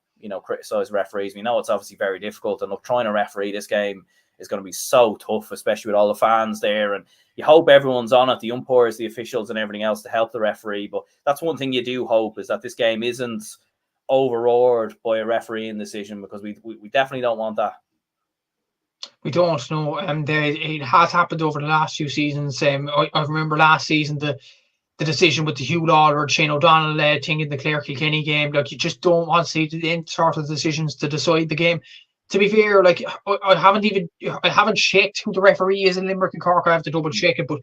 criticize referees. We know it's obviously very difficult, and look, trying to referee this game is going to be so tough, especially with all the fans there. And you hope everyone's on it, the umpires, the officials, and everything else to help the referee. But that's one thing you do hope, is that this game isn't overawed by a refereeing decision, because we definitely don't want that. We don't know. It has happened over the last few seasons. I remember last season the decision with the Hugh Lawler or Shane O'Donnell thing in the Clare Kilkenny game. Like, you just don't want to see the sort of decisions to decide the game. To be fair, like I haven't checked who the referee is in Limerick and Cork. I have to double check it, but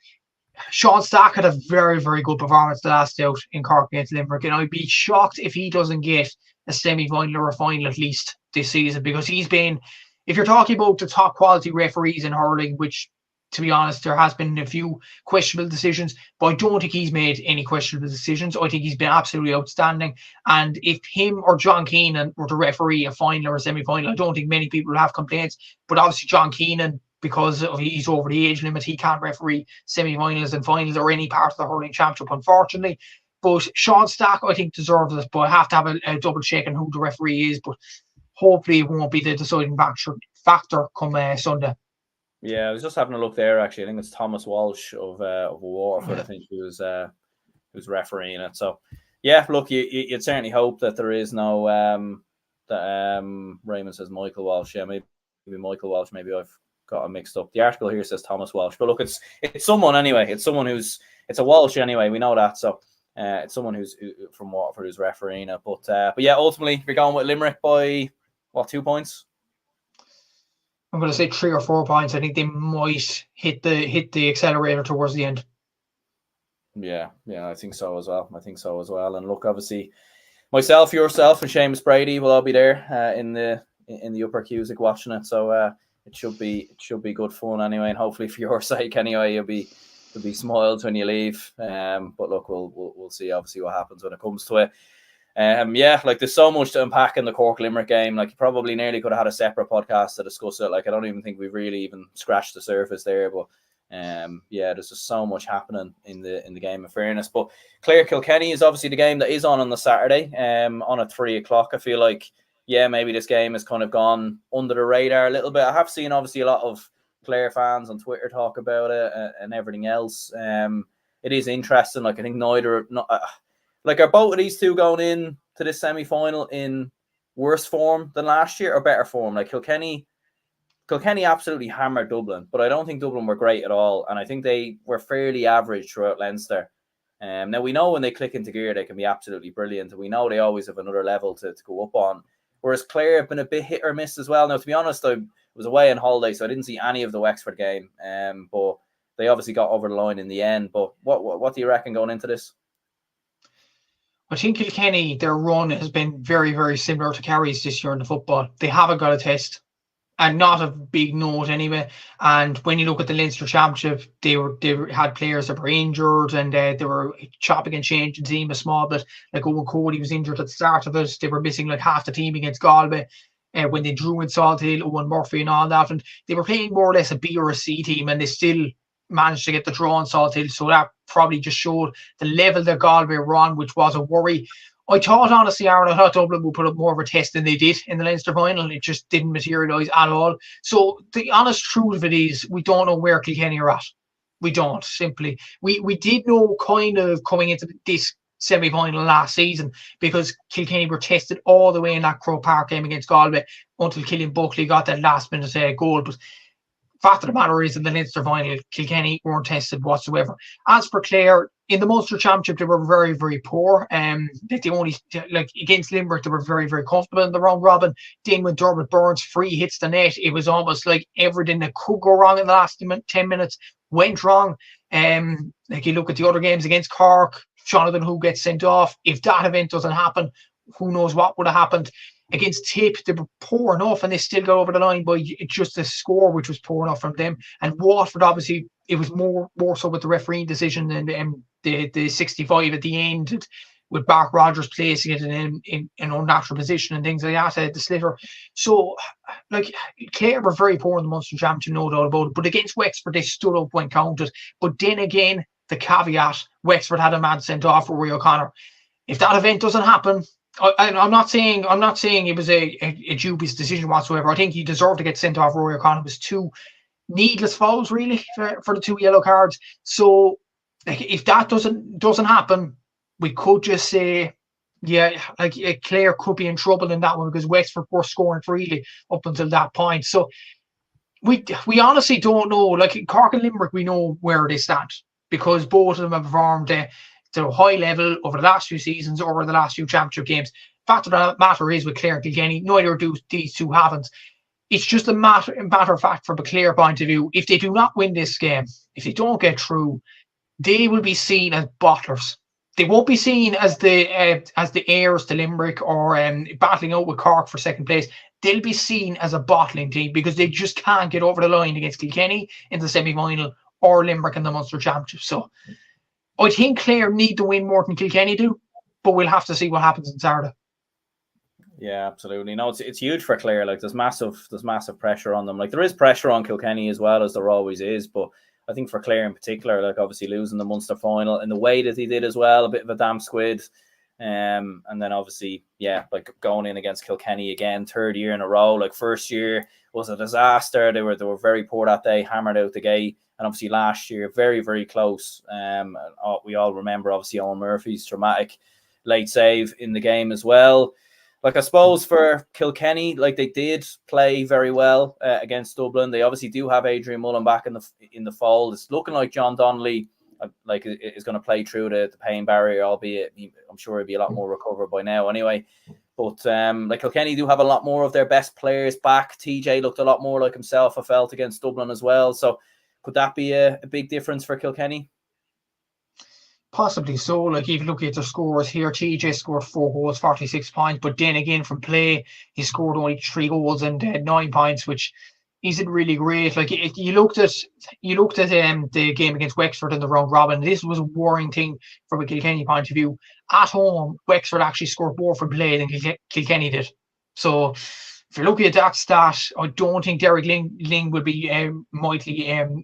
Sean Stack had a very, very good performance the last out in Cork against Limerick, and I'd be shocked if he doesn't get a semi-final or a final at least this season, because he's been, if you're talking about the top quality referees in hurling, which, to be honest, there has been a few questionable decisions, but I don't think he's made any questionable decisions. I think he's been absolutely outstanding. And if him or John Keenan were to referee a final or a semi-final, I don't think many people will have complaints. But obviously John Keenan, because he's over the age limit, he can't referee semi-finals and finals or any part of the hurling championship, unfortunately. But Sean Stack, I think, deserves it. But I have to have a double check on who the referee is. But hopefully it won't be the deciding factor come Sunday. Yeah, I was just having a look there, actually. I think it's Thomas Walsh of Waterford, I think, who's refereeing it. So, yeah, look, you'd certainly hope that there is no Raymond says Michael Walsh. Yeah, maybe Michael Walsh. Maybe I've got it mixed up. The article here says Thomas Walsh, but look, it's someone anyway. It's a Walsh anyway. We know that. So it's someone who's from Waterford who's refereeing it. But yeah, ultimately we're going with Limerick by 2 points. I'm going to say 3 or 4 points. I think they might hit the accelerator towards the end. Yeah, I think so as well. And look, obviously, myself, yourself, and Seamus Brady will all be there in the upper Cusick watching it. So it should be good fun anyway. And hopefully for your sake anyway, you'll be smiled when you leave. But look, we'll see obviously what happens when it comes to it. Yeah, like there's so much to unpack in the Cork Limerick game. Like, you probably nearly could have had a separate podcast to discuss it. Like, I don't even think we've really even scratched the surface there. But yeah, there's just so much happening in the game, in fairness. But Clare Kilkenny is obviously the game that is on the Saturday. On at 3:00. I feel like, yeah, maybe this game has kind of gone under the radar a little bit. I have seen obviously a lot of Clare fans on Twitter talk about it and everything else. It is interesting. Like, I think like, are both of these two going in to this semi-final in worse form than last year or better form? Like, Kilkenny absolutely hammered Dublin, but I don't think Dublin were great at all, and I think they were fairly average throughout Leinster. Now, we know when they click into gear, they can be absolutely brilliant, and we know they always have another level to go up on, whereas Clare have been a bit hit or miss as well. Now, to be honest, I was away on holiday, so I didn't see any of the Wexford game, but they obviously got over the line in the end. But what do you reckon going into this? I think Kilkenny, their run has been very, very similar to Kerry's this year in the football. They haven't got a test, and not a big note anyway. And when you look at the Leinster Championship, they had players that were injured, and they were chopping and changing the team a small bit. Like, Owen Cody was injured at the start of it. They were missing like half the team against Galway when they drew in Salthill, Owen Murphy and all that. And they were playing more or less a B or a C team, and they still managed to get the draw on Salthill. So that probably just showed the level that Galway were on, which was a worry. I thought, honestly, Aaron, Dublin would put up more of a test than they did in the Leinster final. It just didn't materialise at all. So the honest truth of it is, we don't know where Kilkenny are at. We don't, simply. We did know kind of coming into this semi-final last season, because Kilkenny were tested all the way in that Croke Park game against Galway until Killian Buckley got that last-minute goal. But fact of the matter is, in the Leinster final, Kilkenny weren't tested whatsoever. As for Clare, in the Munster Championship, they were very, very poor. They only, like against Limerick, they were very, very comfortable in the round robin. Then when Dermot Burns free hits the net, it was almost like everything that could go wrong in the last 10 minutes went wrong. Like you look at the other games against Cork, Jonathan Who gets sent off. If that event doesn't happen, who knows what would have happened. Against Tip, they were poor enough and they still got over the line by just a score which was poor enough from them. And Waterford, obviously, it was more so with the refereeing decision and the 65 at the end, with Bark Rogers placing it in an unnatural position and things like that, the sliotar. So, like, Clare were very poor in the Munster Championship, no doubt about it. But against Wexford, they stood up when counted. But then again, the caveat, Wexford had a man sent off for Rory O'Connor. If that event doesn't happen, I'm not saying it was a dubious decision whatsoever. I think he deserved to get sent off. Rory O'Connor. It was two needless fouls, really, for the 2 yellow cards. So, like, if that doesn't happen, we could just say, yeah, like Clare could be in trouble in that one because Wexford were scoring freely up until that point. So we honestly don't know. Like Cork and Limerick, we know where they stand because both of them have performed to a high level over the last few seasons, over the last few championship games. Fact of the matter is, with Clare and Kilkenny, neither do these two haven't. It's just a matter of fact from a Clare point of view. If they do not win this game, if they don't get through, they will be seen as bottlers. They won't be seen as the heirs to Limerick or battling out with Cork for second place. They'll be seen as a bottling team because they just can't get over the line against Kilkenny in the semi-final or Limerick in the Munster Championship. So I think Clare need to win more than Kilkenny do, but we'll have to see what happens in Saturday. Yeah, absolutely. No, it's huge for Clare. Like there's massive pressure on them. Like there is pressure on Kilkenny as well, as there always is, but I think for Clare in particular, like obviously losing the Munster final in the way that he did as well, a bit of a damn squid. And then obviously, yeah, like going in against Kilkenny again, third year in a row. Like first year was a disaster. They were very poor that day, hammered out the gate. And obviously last year, very, very close. We all remember obviously Owen Murphy's dramatic late save in the game as well. Like I suppose for Kilkenny, like they did play very well against Dublin. They obviously do have Adrian Mullen back in the fold. It's looking like John Donnelly like is going to play through the pain barrier, albeit I'm sure he'll be a lot more recovered by now anyway. But like Kilkenny do have a lot more of their best players back. TJ looked a lot more like himself, I felt, against Dublin as well. So could that be a big difference for Kilkenny? Possibly so. Like, if you look at the scores here, TJ scored 4 goals, 46 points. But then again, from play, he scored only 3 goals and 9 points, which isn't really great. Like, you looked at the game against Wexford in the round robin. This was a worrying thing from a Kilkenny point of view. At home, Wexford actually scored more from play than Kilkenny did. So, if you're looking at that stat, I don't think Derek Ling would be mightily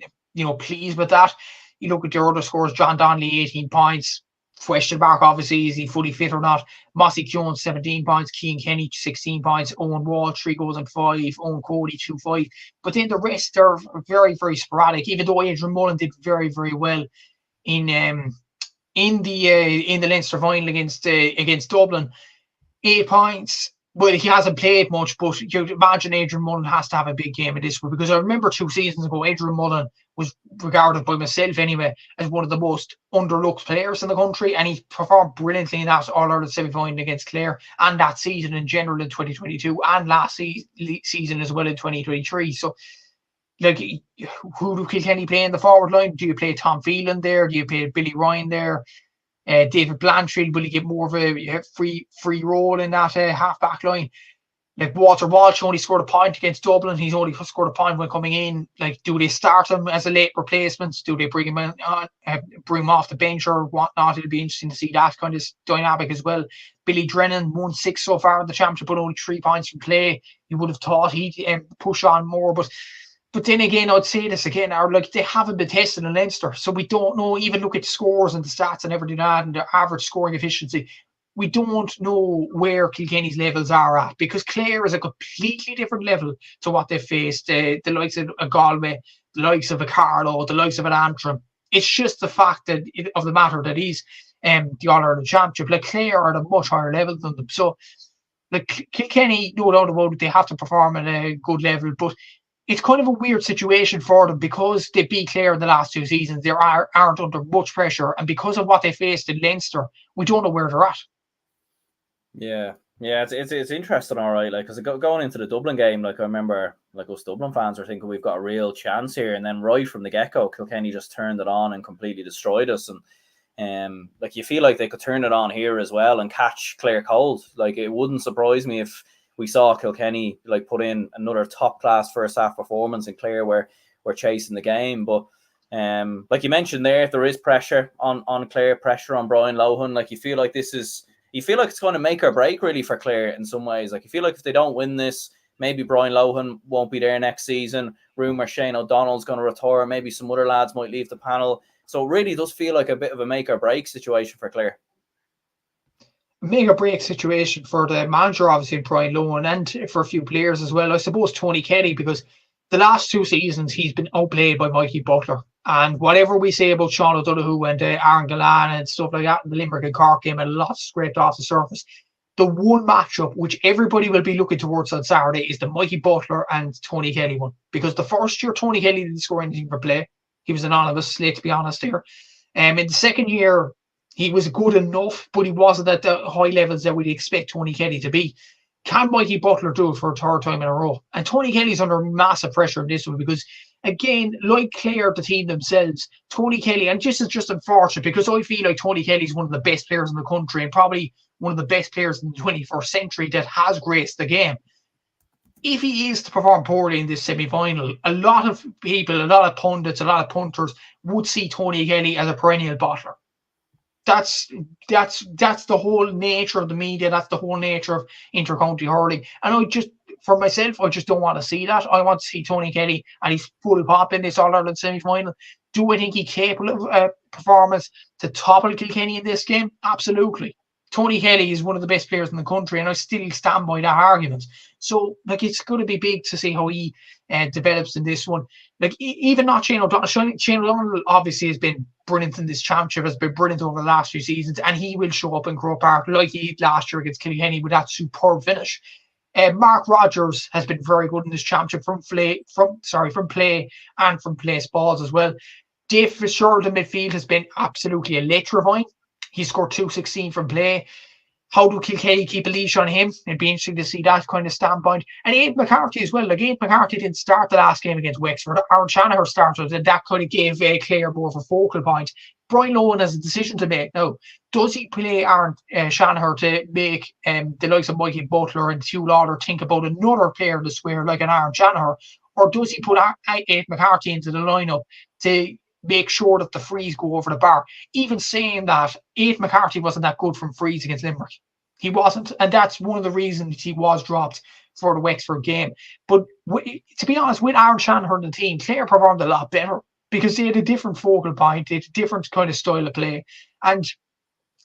pleased with that. You look at your other scores, John Donnelly, 18 points. Question mark, obviously, is he fully fit or not? Mossy Jones, 17 points. Cian Kenny, 16 points. Owen Wall, 3 goals and 5. Owen Cody, 2-5. But then the rest are very, very sporadic, even though Adrian Mullen did very, very well in the Leinster final against Dublin. 8 points. Well, he hasn't played much, but you imagine Adrian Mullen has to have a big game in this one, because I remember 2 seasons ago, Adrian Mullen was regarded by myself anyway as one of the most underlooked players in the country, and he performed brilliantly in that All-Ireland semi-final against Clare, and that season in general in 2022, and last season as well in 2023. So, like, who do Kilkenny play in the forward line? Do you play Tom Phelan there? Do you play Billy Ryan there? David Blanchfield, will he get more of a free role in that half-back line? Like, Walter Walsh only scored a point against Dublin. He's only scored a point when coming in. Like, do they start him as a late replacement? Do they bring him bring him off the bench or whatnot? It'll be interesting to see that kind of dynamic as well. Billy Drennan won 6 so far in the championship, but only 3 points from play. You would have thought he'd push on more, but then again, I'd say this again, like, they haven't been tested in Leinster, so we don't know. Even look at scores and the stats and everything like that, and their average scoring efficiency. We don't know where Kilkenny's levels are at, because Clare is a completely different level to what they've faced. The likes of a Galway, the likes of a Carlow, the likes of an Antrim. It's just the fact of the matter that he's the All-Ireland Championship. Like, Clare are at a much higher level than them. So, like, Kilkenny, no doubt about it, they have to perform at a good level, but it's kind of a weird situation for them because they beat Clare in the last 2 seasons. They aren't under much pressure, and because of what they faced in Leinster, we don't know where they're at. Yeah, it's interesting, all right. Like, because going into the Dublin game, like I remember, like us Dublin fans were thinking we've got a real chance here, and then right from the get go, Kilkenny just turned it on and completely destroyed us. And like you feel like they could turn it on here as well and catch Clare cold. Like it wouldn't surprise me if we saw Kilkenny like put in another top class first half performance, and Clare were chasing the game. But like you mentioned there is pressure on Clare, pressure on Brian Lohan. Like you feel like it's going to make or break really for Clare in some ways. Like you feel like if they don't win this, maybe Brian Lohan won't be there next season. Rumour Shane O'Donnell's going to retire. Maybe some other lads might leave the panel. So it really does feel like a bit of a make or break situation for Clare. Make or break situation for the manager, obviously, Brian Lohan, and for a few players as well. I suppose Tony Kelly, because the last 2 seasons he's been outplayed by Mikey Butler. And whatever we say about Sean O'Donoghue and Aaron Gillan and stuff like that, the Limerick and Cork game, and a lot scraped off the surface. The one matchup which everybody will be looking towards on Saturday is the Mikey Butler and Tony Kelly one. Because the first year, Tony Kelly didn't score anything for play. He was anonymous, let's be honest here. In the second year, he was good enough, but he wasn't at the high levels that we'd expect Tony Kelly to be. Can Mikey Butler do it for a third time in a row? And Tony Kelly's under massive pressure in this one because, again, like Clare, the team themselves, Tony Kelly, and this is just unfortunate because I feel like Tony Kelly's one of the best players in the country and probably one of the best players in the 21st century that has graced the game. If he is to perform poorly in this semi-final, a lot of people, a lot of pundits, a lot of punters would see Tony Kelly as a perennial bottler. That's the whole nature of the media. That's the whole nature of inter-county hurling. And for myself, I just don't want to see that. I want to see Tony Kelly and he's full pop in this All-Ireland semi-final. Do I think he's capable of performance to topple Kilkenny in this game? Absolutely. Tony Kelly is one of the best players in the country, and I still stand by that argument. So, like, it's going to be big to see how he develops in this one. Like, even not Shane O'Donnell. Shane O'Donnell obviously has been brilliant in this championship, has been brilliant over the last few seasons, and he will show up in Croke Park like he did last year against Kilkenny with that superb finish. Mark Rogers has been very good in this championship from play and from place balls as well. Dave Fitzgerald in midfield has been absolutely electrifying. He scored 216 from play. How do Kilkenny keep a leash on him? It'd be interesting to see that kind of standpoint. And Aidan McCarthy as well. Like, Aidan McCarthy didn't start the last game against Wexford. Aaron Shanahan started, and that kind of gave Clare more of a focal point. Brian Lohan has a decision to make now. Does he play Aaron Shanahan to make the likes of Mikey Butler and Hugh Lauder think about another player in the square like an Aaron Shanahan? Or does he put Aidan McCarthy into the lineup to make sure that the frees go over the bar? Even saying that, Aidan McCarthy wasn't that good from frees against Limerick. He wasn't, and that's one of the reasons he was dropped for the Wexford game. But to be honest, with Aaron Shanahan and the team, Clare performed a lot better because they had a different focal point, they had a different kind of style of play. And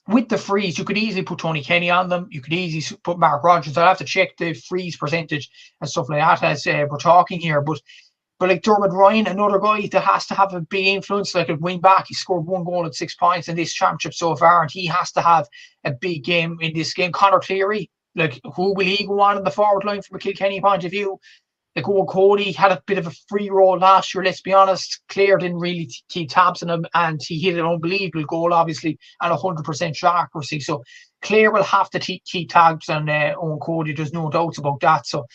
with the frees, you could easily put Tony Kenny on them. You could easily put Mark Rogers. I'll have to check the frees percentage and stuff like that as we're talking here. But like Dermot Ryan, another guy that has to have a big influence, like a wing back. He scored 1 goal at 6 points in this championship so far, and he has to have a big game in this game. Conor Cleary, like, who will he go on in the forward line from a Kilkenny point of view? Like, Owen Cody had a bit of a free roll last year, let's be honest. Clare didn't really keep tabs on him, and he hit an unbelievable goal, obviously, and 100% shot accuracy. So Clare will have to keep tabs on Owen Cody. There's no doubts about that. So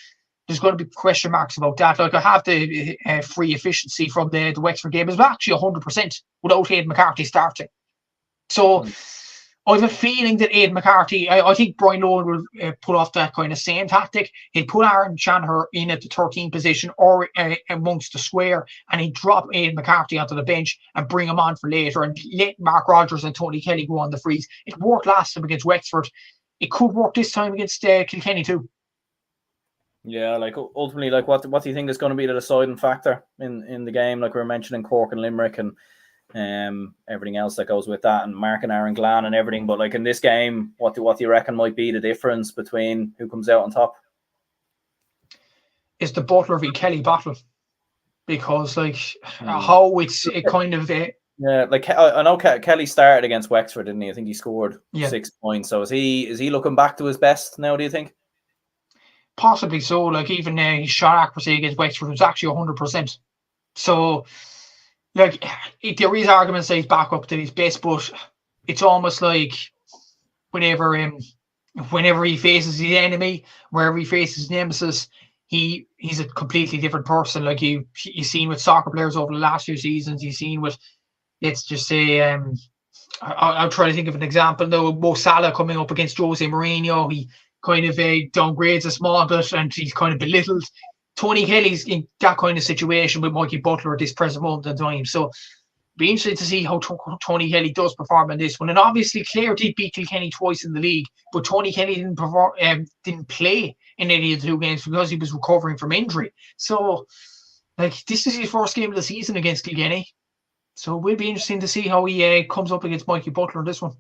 there's going to be question marks about that. Like, I have the free efficiency from the Wexford game. It was actually 100% without Aidan McCarthy starting. So I have a feeling that Aidan McCarthy, I think Brian Lohan will pull off that kind of same tactic. He'd put Aaron Shanahan in at the 13th position or amongst the square, and he'd drop Aidan McCarthy onto the bench and bring him on for later and let Mark Rogers and Tony Kelly go on the frees. It worked last time against Wexford. It could work this time against Kilkenny too. Yeah, like, ultimately, like, what do you think is going to be the deciding factor in the game? Like, we were mentioning Cork and Limerick and everything else that goes with that, and Mark and Aaron Glan and everything. But like, in this game, what do you reckon might be the difference between who comes out on top? Is the Butler v Kelly battle, because like how it kind of yeah, like, I know Kelly started against Wexford, didn't he? I think he scored 6 points. So is he looking back to his best now, do you think? Possibly so. Like even his shot accuracy against Wexford was actually 100%. So, like, there is arguments that he's back up to his best, but it's almost like whenever he faces his enemy, wherever he faces his nemesis, he's a completely different person. Like you've seen with soccer players over the last few seasons. You've seen with, let's just say, I'll try to think of an example. Though Mo Salah coming up against Jose Mourinho, he kind of downgrades a small bit and he's kind of belittled. Tony Kelly's in that kind of situation with Mikey Butler at this present moment in time. So be interested to see how Tony Kelly does perform in this one. And obviously Clare did beat Kilkenny twice in the league, but Tony Kelly didn't play in any of the 2 games because he was recovering from injury. So like this is his first game of the season against Kilkenny. So it will be interesting to see how he comes up against Mikey Butler in this one.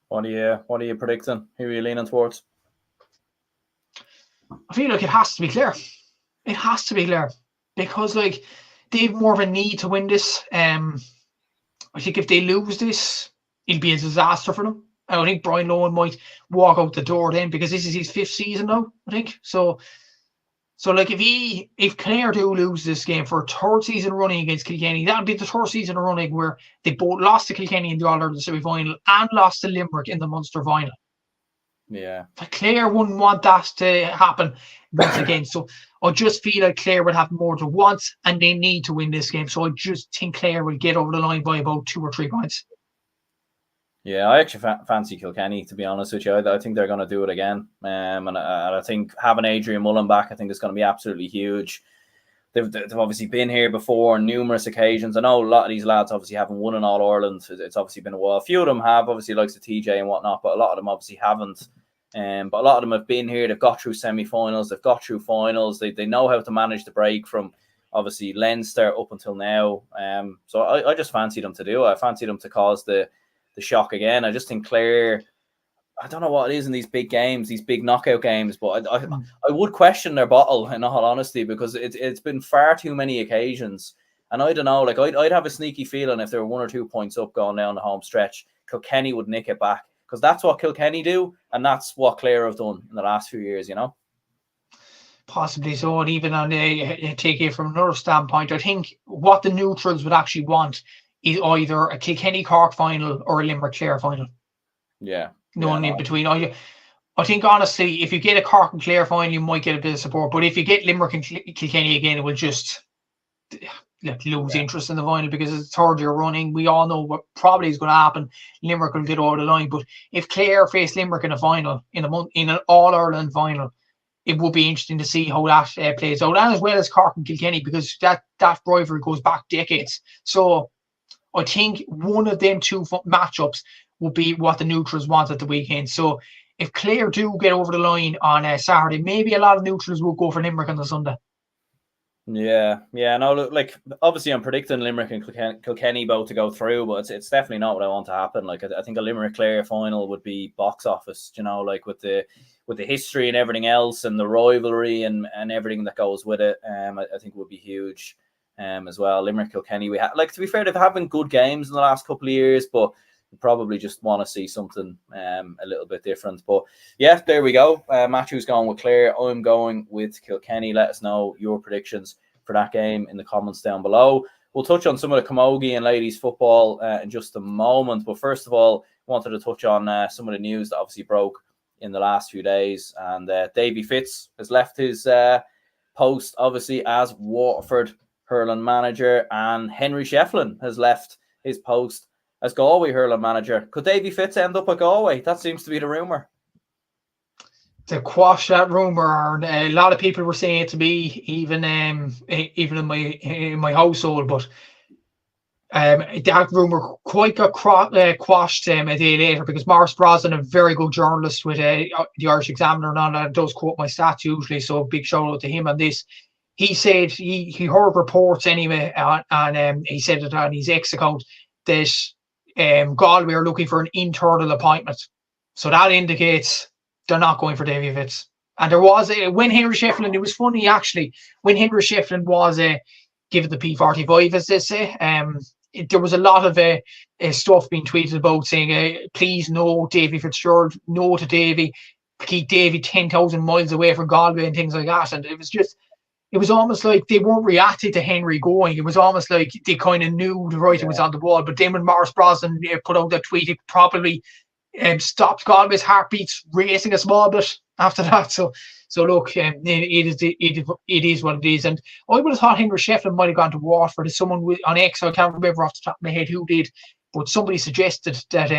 What are you predicting? Who are you leaning towards? I feel like it has to be Clare. It has to be Clare because like they have more of a need to win this. I think if they lose this, it'll be a disaster for them. I think Brian Lohan might walk out the door then because this is his 5th season now, I think. So like if Clare do lose this game for a 3rd season running against Kilkenny, that would be the 3rd season running where they both lost to Kilkenny in the All-Ireland semi-final and lost to Limerick in the Munster final. Yeah. But Clare wouldn't want that to happen once again. So I just feel like Clare would have more to want and they need to win this game. So I just think Clare will get over the line by about 2 or 3 points. Yeah, I actually fancy Kilkenny, to be honest with you. I think they're going to do it again. And I think having Adrian Mullen back, I think is going to be absolutely huge. They've obviously been here before on numerous occasions. I know a lot of these lads obviously haven't won an All-Ireland. It's obviously been a while. A few of them have, obviously, likes of TJ and whatnot, but a lot of them obviously haven't. But a lot of them have been here. They've got through semi-finals. They've got through finals. They know how to manage the break from, obviously, Leinster up until now. So I just fancy them to do it. I fancy them to cause the shock again. I just think Clare, I don't know what it is in these big games, these big knockout games, but I would question their bottle in all honesty because it's been far too many occasions. And I don't know, like I'd have a sneaky feeling if there were 1 or 2 points up going down the home stretch, Kilkenny would nick it back because that's what Kilkenny do and that's what Clare have done in the last few years, you know? Possibly so. And even on take it from another standpoint, I think what the neutrals would actually want is either a Kilkenny-Cork final or a Limerick-Clare final. Yeah. None in between. I think, honestly, if you get a Cork and Clare final, you might get a bit of support. But if you get Limerick and Kilkenny again, it will just lose interest in the final because it's 3rd year running. We all know what probably is going to happen. Limerick will get over the line. But if Clare face Limerick in a final, in an All-Ireland final, it would be interesting to see how that plays out. And as well as Cork and Kilkenny because that rivalry goes back decades. So I think one of them 2 matchups will be what the neutrals want at the weekend. So if Clare do get over the line on Saturday, maybe a lot of neutrals will go for Limerick on the Sunday. Yeah. No, like obviously I'm predicting Limerick and Kilkenny both to go through, but it's definitely not what I want to happen. Like I think a Limerick-Clare final would be box office, you know, like with the history and everything else and the rivalry and everything that goes with it. I think would be huge. As well, Limerick, Kilkenny. We like to be fair, they've having good games in the last couple of years, but we probably just want to see something a little bit different. But yeah, there we go. Matthew's going with Clare. I'm going with Kilkenny. Let us know your predictions for that game in the comments down below. We'll touch on some of the Camogie and ladies football in just a moment. But first of all, I wanted to touch on some of the news that obviously broke in the last few days. And Davy Fitz has left his post, obviously, as Waterford hurling manager, and Henry Shefflin has left his post as Galway hurling manager. Could Davy Fitz end up at Galway? That seems to be the rumour. To quash that rumour, a lot of people were saying it to me, even in my household, but that rumour quite got quashed a day later because Maurice Brosnan, a very good journalist with the Irish Examiner and all that, does quote my stats usually, so big shout out to him on this. He said he heard reports anyway, and he said it on his X account that Galway are looking for an internal appointment. So that indicates they're not going for Davy Fitz. And there was when Henry Shefflin, it was funny actually, when Henry Shefflin was given the P45, as they say, there was a lot of stuff being tweeted about saying, please no Davy Fitzgerald, no to Davy, keep Davy 10,000 miles away from Galway and things like that. And it was almost like they weren't reacting to Henry going. It was almost like they kind of knew the writing was on the wall. But then when Maurice Brosnan put out that tweet, it probably stopped Galway's heartbeats racing a small bit after that. So look, it is what it is. And I would have thought Henry Shefflin might have gone to Waterford. As someone on X, I can't remember off the top of my head who did, but somebody suggested that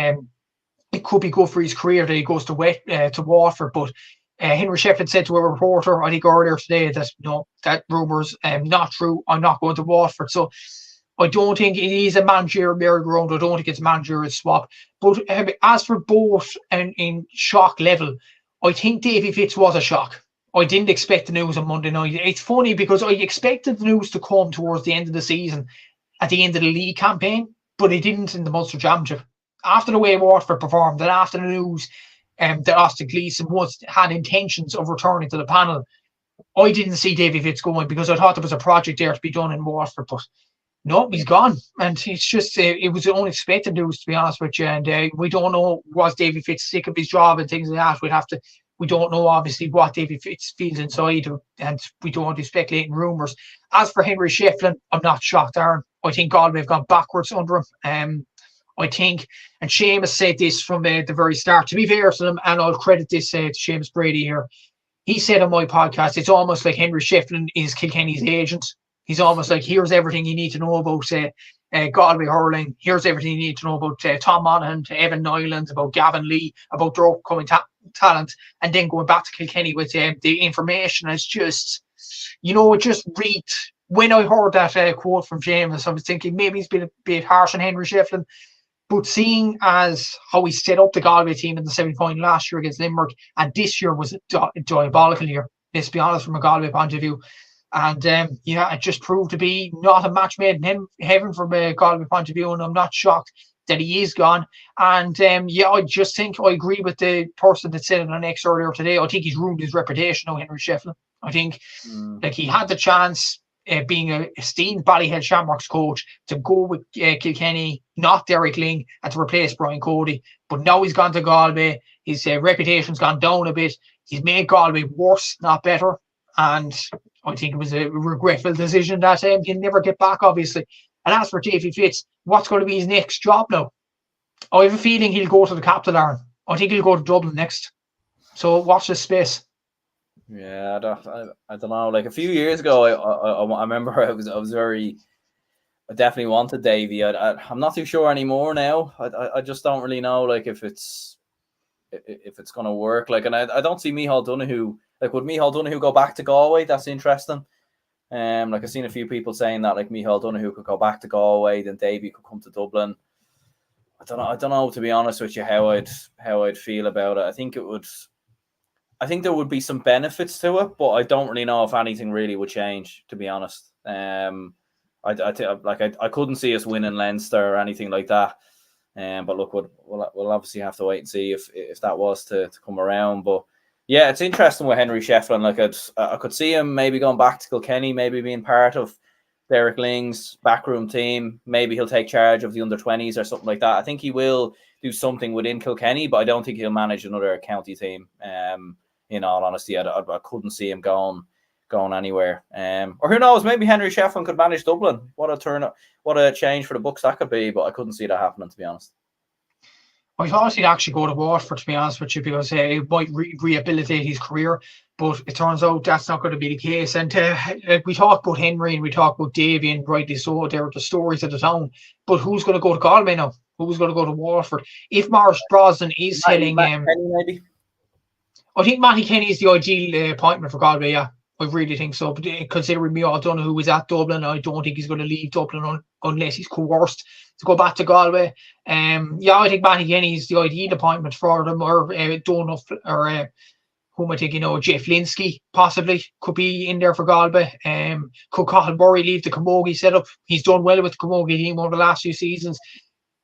it could be good for his career that he goes to Waterford. But Henry Shefflin said to a reporter, I think earlier today, that no, that rumour's not true. I'm not going to Waterford. So I don't think it is a managerial merry-go-round. I don't think it's a managerial swap. But as for both and in shock level, I think Davy Fitz was a shock. I didn't expect the news on Monday night. It's funny because I expected the news to come towards the end of the season, at the end of the league campaign, but it didn't in the Munster Championship. After the way Waterford performed, and after the news that Austin Gleeson had intentions of returning to the panel, I didn't see Davy Fitz going because I thought there was a project there to be done in Waterford, but no, he's gone. And it's just, it was unexpected news, to be honest with you. And we don't know, was Davy Fitz sick of his job and things like that. We don't know, obviously, what Davy Fitz feels inside, and we don't want to speculate in rumours. As for Henry Shefflin, I'm not shocked, Aaron. I think Galway have gone backwards under him. I think, and Seamus said this from the very start, to be fair to them, and I'll credit this to Seamus Brady here. He said on my podcast, it's almost like Henry Shefflin is Kilkenny's agent. He's almost like, here's everything you need to know about Galway hurling. Here's everything you need to know about Tom Monaghan, Evan Nyland, about Gavin Lee, about their upcoming talent, and then going back to Kilkenny with the information. It's just, it just reeked. When I heard that quote from Seamus, I was thinking maybe he's been a bit harsh on Henry Shefflin. But seeing as how he set up the Galway team in the semi-final last year against Limerick, and this year was a diabolical year, let's be honest, from a Galway point of view. And it just proved to be not a match made in heaven from a Galway point of view, and I'm not shocked that he is gone. And I just think I agree with the person that said it on X earlier today. I think he's ruined his reputation now, Henry Shefflin. I think he had the chance, being a esteemed Ballyhead Shamrocks coach, to go with Kilkenny, not Derek Ling, and to replace Brian Cody. But now he's gone to Galway. His reputation's gone down a bit. He's made Galway worse, not better. And I think it was a regretful decision that he'll never get back, obviously. And as for Davy Fitz, what's going to be his next job now? I have a feeling he'll go to the capital, Aaron. I think he'll go to Dublin next. So watch this space. Yeah, I don't know. Like a few years ago, I remember I definitely wanted Davy. I'm not too sure anymore now. I just don't really know, like, if it's going to work. Like, and I don't see Micheál Donoghue. Like, would Micheál Donoghue go back to Galway? That's interesting. Like, I've seen a few people saying that, like, Micheál Donoghue could go back to Galway, then Davy could come to Dublin. I don't know, to be honest with you, how I'd feel about it. I think there would be some benefits to it, but I don't really know if anything really would change, to be honest. I couldn't see us winning Leinster or anything like that. But look, we'll obviously have to wait and see if that was to come around. But yeah, it's interesting with Henry Shefflin. Like, I could see him maybe going back to Kilkenny, maybe being part of Derek Ling's backroom team. Maybe he'll take charge of the under-20s or something like that. I think he will do something within Kilkenny, but I don't think he'll manage another county team. In all honesty, I couldn't see him going anywhere. Or who knows? Maybe Henry Shefflin could manage Dublin. What a change for the Bucks that could be. But I couldn't see that happening, to be honest. I thought he'd actually go to Waterford, to be honest with you, because it might rehabilitate his career. But it turns out that's not going to be the case. And we talk about Henry and we talk about Davy, and rightly so, they're the stories of the town. But who's going to go to Galway now? Who's going to go to Waterford? If Maurice Brosnan is selling... maybe. I think Matty Kenny is the ideal appointment for Galway, yeah. I really think so. But considering Micheál Donoghue was at Dublin, I don't think he's going to leave Dublin unless he's coerced to go back to Galway. I think Matty Kenny is the ideal appointment for them, or Donald, or whom I think, Jeff Linsky possibly could be in there for Galway. Could Cathal Murray leave the Camogie setup? He's done well with the Camogie team over the last few seasons.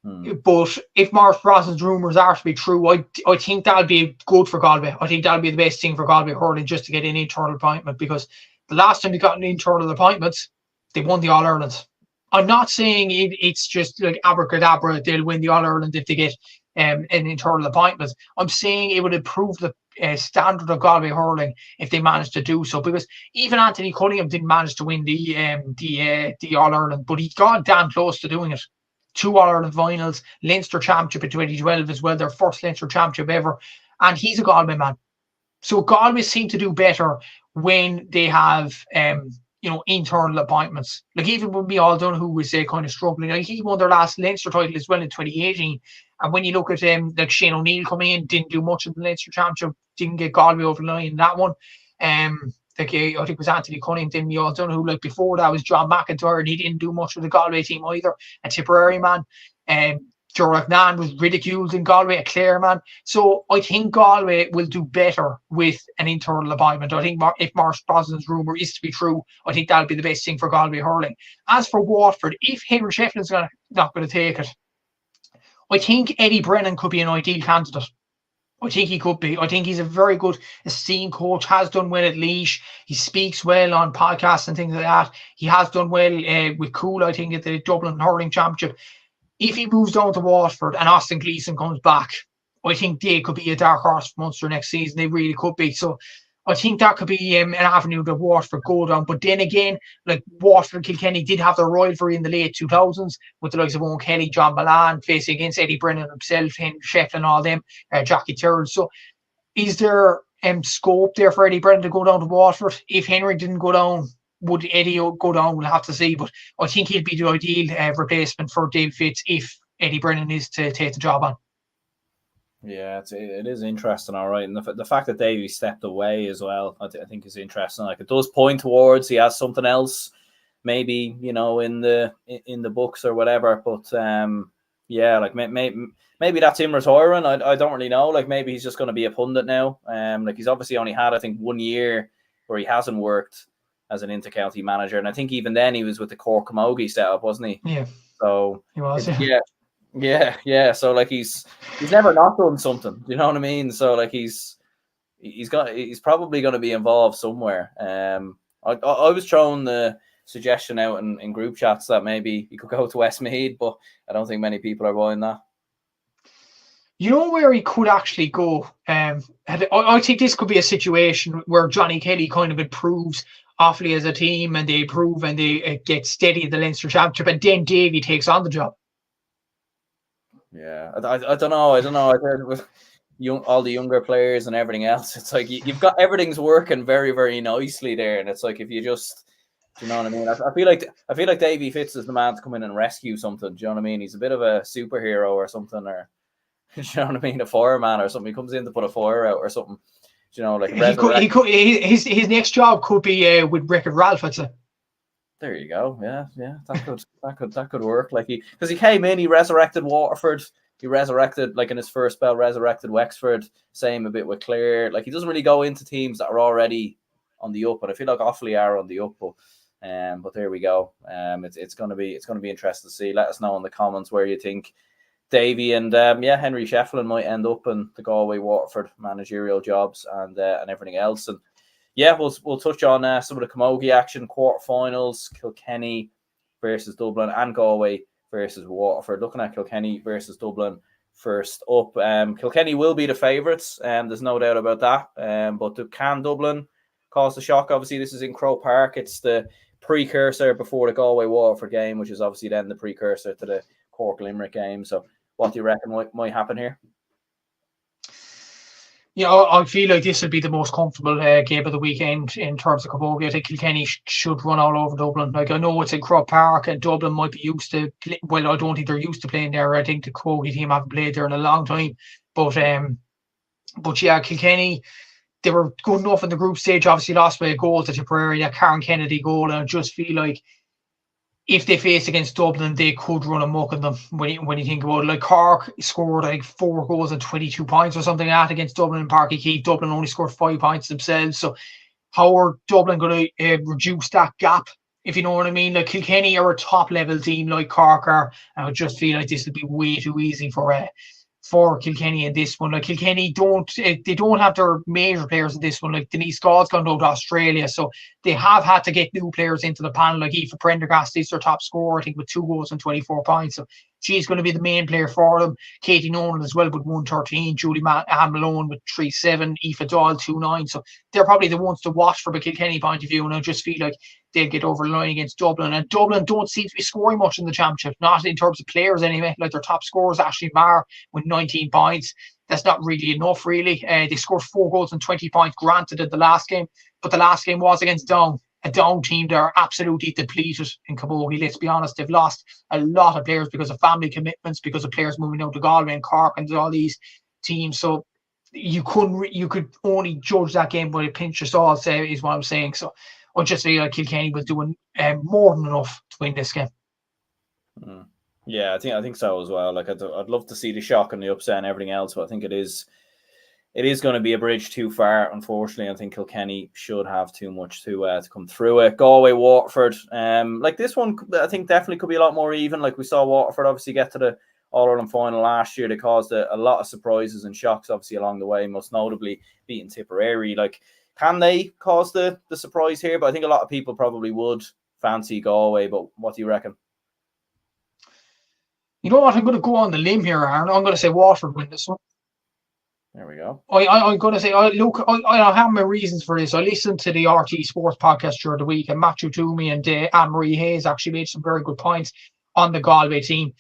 But if Maurice Brosnan's rumours are to be true, I think that'll be good for Galway. I think that'll be the best thing for Galway hurling, just to get an internal appointment, because the last time they got an internal appointment, they won the All-Ireland. I'm not saying it's just like abracadabra, they'll win the All-Ireland if they get in internal appointments. I'm saying it would improve the standard of Galway hurling if they managed to do so, because even Anthony Cunningham didn't manage to win the All-Ireland, but he got damn close to doing it. 2 All-Ireland finals, Leinster Championship in 2012 as well, their first Leinster Championship ever, and he's a Galway man. So Galway seem to do better when they have internal appointments. Like even when we all done who was kind of struggling, like he won their last Leinster title as well in 2018. And when you look at like Shane O'Neill coming in, didn't do much in the Leinster Championship, didn't get Galway over the line in that one. Like I think it was Anthony Cunningham, then we all done who like before that was John McIntyre, and he didn't do much with the Galway team either, a Tipperary man. Jorah Nan was ridiculed in Galway, a Clare man. So I think Galway will do better with an internal appointment. I think if Marsh Brosnan's rumour is to be true, I think that'll be the best thing for Galway hurling. As for Waterford, if Henry Shefflin's not going to take it, I think Eddie Brennan could be an ideal candidate. I think he could be. I think he's a very good esteemed coach, has done well at Lynch. He speaks well on podcasts and things like that. He has done well with Cool, I think, at the Dublin Hurling Championship. If he moves down to Waterford and Austin Gleeson comes back, I think they could be a dark horse for Munster next season. They really could be. So I think that could be an avenue that Waterford go down. But then again, like Waterford and Kilkenny did have their rivalry in the late 2000s with the likes of Owen Kelly, John Milan, facing against Eddie Brennan himself, Henry Shefflin, all them, Jackie Tyrrell. So is there scope there for Eddie Brennan to go down to Waterford? If Henry didn't go down, would Eddie go down? We'll have to see. But I think he'd be the ideal replacement for Dave Fitz if Eddie Brennan is to take the job on. Yeah, it is interesting, all right. And the fact that Davey stepped away as well, I think is interesting. Like it does point towards he has something else, maybe, in the books or whatever. But yeah, like maybe that's him retiring. I don't really know. Like maybe he's just going to be a pundit now. Like he's obviously only had, I think, 1 year where he hasn't worked as an inter-county manager, and I think even then he was with the Cork Camogie setup, wasn't he? Yeah. So he was. Yeah. So like he's never not done something. Do you know what I mean? So like he's probably going to be involved somewhere. I was throwing the suggestion out in group chats that maybe he could go to Westmeath, but I don't think many people are buying that. You know where he could actually go? I think this could be a situation where Johnny Kelly kind of improves Offaly as a team, and they improve and they get steady at the Leinster Championship, and then Davey takes on the job. Yeah, I don't know. I heard with all the younger players and everything else, it's like you've got everything's working very, very nicely there, and it's like if you just, do you know what I mean? I feel like Davey Fitz is the man to come in and rescue something. Do you know what I mean? He's a bit of a superhero or something, or do you know what I mean? A fireman or something. He comes in to put a fire out or something. Do you know, like his next job could be with Wreck-It Ralph, I'd say. There you go. Yeah. That could work. Like because he came in, he resurrected Waterford. He resurrected, like in his first spell, resurrected Wexford. Same a bit with Clare. Like he doesn't really go into teams that are already on the up, and I feel like Offaly are on the up. But there we go. It's gonna be interesting to see. Let us know in the comments where you think Davey and Henry Shefflin might end up in the Galway Waterford managerial jobs and everything else. And yeah, we'll touch on some of the Camogie action, quarterfinals, Kilkenny versus Dublin and Galway versus Waterford. Looking at Kilkenny versus Dublin first up. Kilkenny will be the favourites, there's no doubt about that. But can Dublin cause the shock? Obviously, this is in Croke Park. It's the precursor before the Galway Waterford game, which is obviously then the precursor to the Cork Limerick game. So what do you reckon might happen here? Yeah, I feel like this will be the most comfortable game of the weekend in terms of Camogie. I think Kilkenny should run all over Dublin. Like I know it's in Croke Park, and Dublin might be used to. Well, I don't think they're used to playing there. I think the Camogie team haven't played there in a long time. But yeah, Kilkenny, they were good enough in the group stage. Obviously, lost by a goal to Tipperary, that Karen Kennedy goal, and I just feel like if they face against Dublin, they could run amok on them. When you think about it, like Cork scored like 4 goals and 22 points or something like that against Dublin and Páirc Uí Chaoimh. Dublin only scored 5 points themselves. So how are Dublin going to reduce that gap? If you know what I mean, like Kilkenny are a top level team like Cork are, and I just feel like this will be way too easy for Kilkenny in this one. Like Kilkenny don't have their major players in this one. Like Denise Gall's gone out to Australia, so they have had to get new players into the panel. Like Aoife Prendergast is their top scorer, I think, with 2 goals and 24 points. So She's going to be the main player for them. Katie Nolan as well with 113, Julie Malone with 3-7, Aoife Doyle 2-9. So they're probably the ones to watch from a Kilkenny point of view, and I just feel like they'll get over the line against Dublin. And Dublin don't seem to be scoring much in the championship, not in terms of players anyway. Like their top scorer is Ashley Marr with 19 points. That's not really enough, really. They scored 4 goals and 20 points, granted, in the last game, but the last game was against Down. A Down team that are absolutely depleted in Camogie. Let's be honest, they've lost a lot of players because of family commitments, because of players moving out to Galway and Cork and all these teams. So you could only judge that game by a pinch of salt, is what I'm saying. So I just feel like Kilkenny was doing more than enough to win this game. Yeah, I think so as well. Like I'd love to see the shock and the upset and everything else, but I think it is going to be a bridge too far. Unfortunately, I think Kilkenny should have too much to come through it. Galway, Waterford, like this one, I think definitely could be a lot more even. Like we saw Waterford obviously get to the All-Ireland final last year. They caused a lot of surprises and shocks obviously along the way, most notably beating Tipperary. Like, can they cause the surprise here? But I think a lot of people probably would fancy Galway. But what do you reckon? You know what? I'm going to go on the limb here, Aaron. I'm going to say Waterford win this one. There we go. I'm going to say, look, I have my reasons for this. I listened to the RT Sports podcast during the week, and Matthew Toomey and Anne-Marie Hayes actually made some very good points on the Galway team.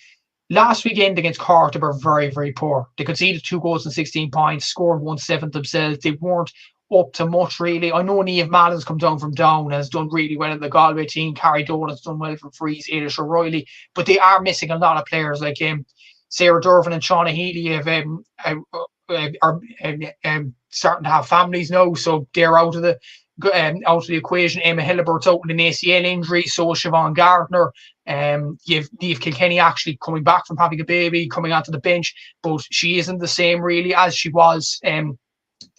Last weekend against Cork, they were very, very poor. They conceded 2 goals and 16 points, scored 1-7 themselves. They weren't up to much, really. I know Niamh Mallon's come down from Down, has done really well in the Galway team. Carrie Dolan's done well from Freeze, Ailish O'Reilly, but they are missing a lot of players like Sarah Durvan and Shauna Healy are starting to have families now, so they're out of the equation. Emma Hillebert's out with an ACL injury, so Siobhan Gardner. You've Niamh Kilkenny actually coming back from having a baby, coming onto the bench, but she isn't the same really as she was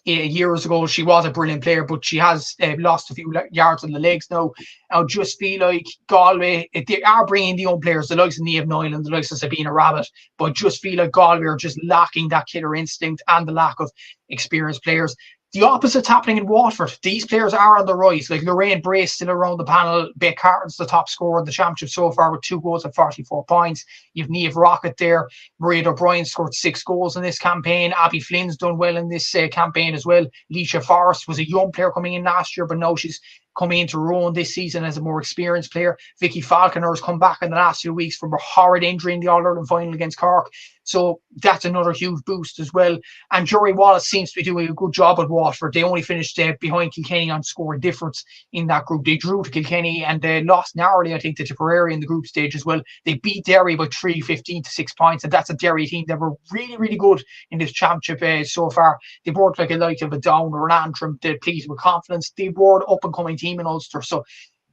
years ago. She was a brilliant player, but she has lost a few yards on the legs now. I just feel like Galway, they are bringing the young players, the likes of Niamh Noyle and the likes of Sabina Rabbit, but I just feel like Galway are just lacking that killer instinct and the lack of experienced players. The opposite's happening in Waterford. These players are on the rise. Like Lorraine Brace still around the panel. Beck Carton's the top scorer in the championship so far with 2 goals and 44 points. You've Niamh Rocket there. Maria O'Brien scored 6 goals in this campaign. Abby Flynn's done well in this campaign as well. Leisha Forrest was a young player coming in last year, but now she's coming into her own this season as a more experienced player. Vicky Falconer has come back in the last few weeks from a horrid injury in the All-Ireland final against Cork. So that's another huge boost as well. And Jory Wallace seems to be doing a good job at Waterford. They only finished behind Kilkenny on scoring difference in that group. They drew to Kilkenny and they lost narrowly, I think, to Tipperary in the group stage as well. They beat Derry by 15 to 6 points, and that's a Derry team that were really, really good in this championship so far. They weren't like a light of a Down or an Antrim. They pleased with confidence. They were an up-and-coming team in Ulster. So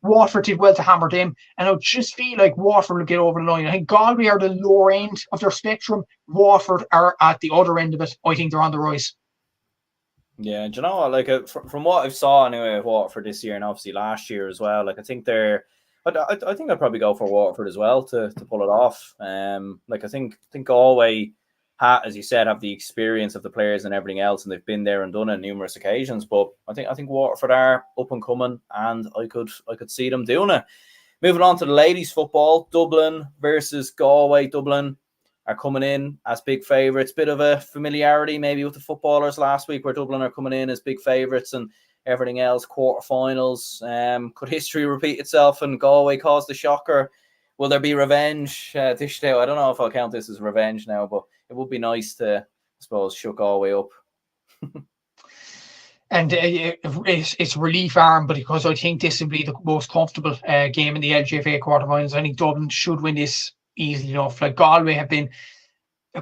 Waterford did well to hammer them, and I just feel like Waterford will get over the line. I think Galway are the lower end of their spectrum. Waterford are at the other end of it. I think they're on the rise. Yeah, do you know what? Like from what I've saw anyway of Waterford this year and obviously last year as well. Like I think I think I'd probably go for Waterford as well to pull it off. Like I think Galway, as you said, have the experience of the players and everything else, and they've been there and done it on numerous occasions. But I think Waterford are up and coming, and I could see them doing it. Moving on to the ladies' football, Dublin versus Galway. Dublin are coming in as big favourites. Bit of a familiarity maybe with the footballers last week, where Dublin are coming in as big favourites and everything else. Quarterfinals. Could history repeat itself and Galway cause the shocker? Will there be revenge? I don't know if I'll count this as revenge now, but it would be nice to, I suppose, shut Galway up. And it's relief, Aaron, but because I think this will be the most comfortable game in the LGFA quarterfinals. I think Dublin should win this easily enough. Like Galway have been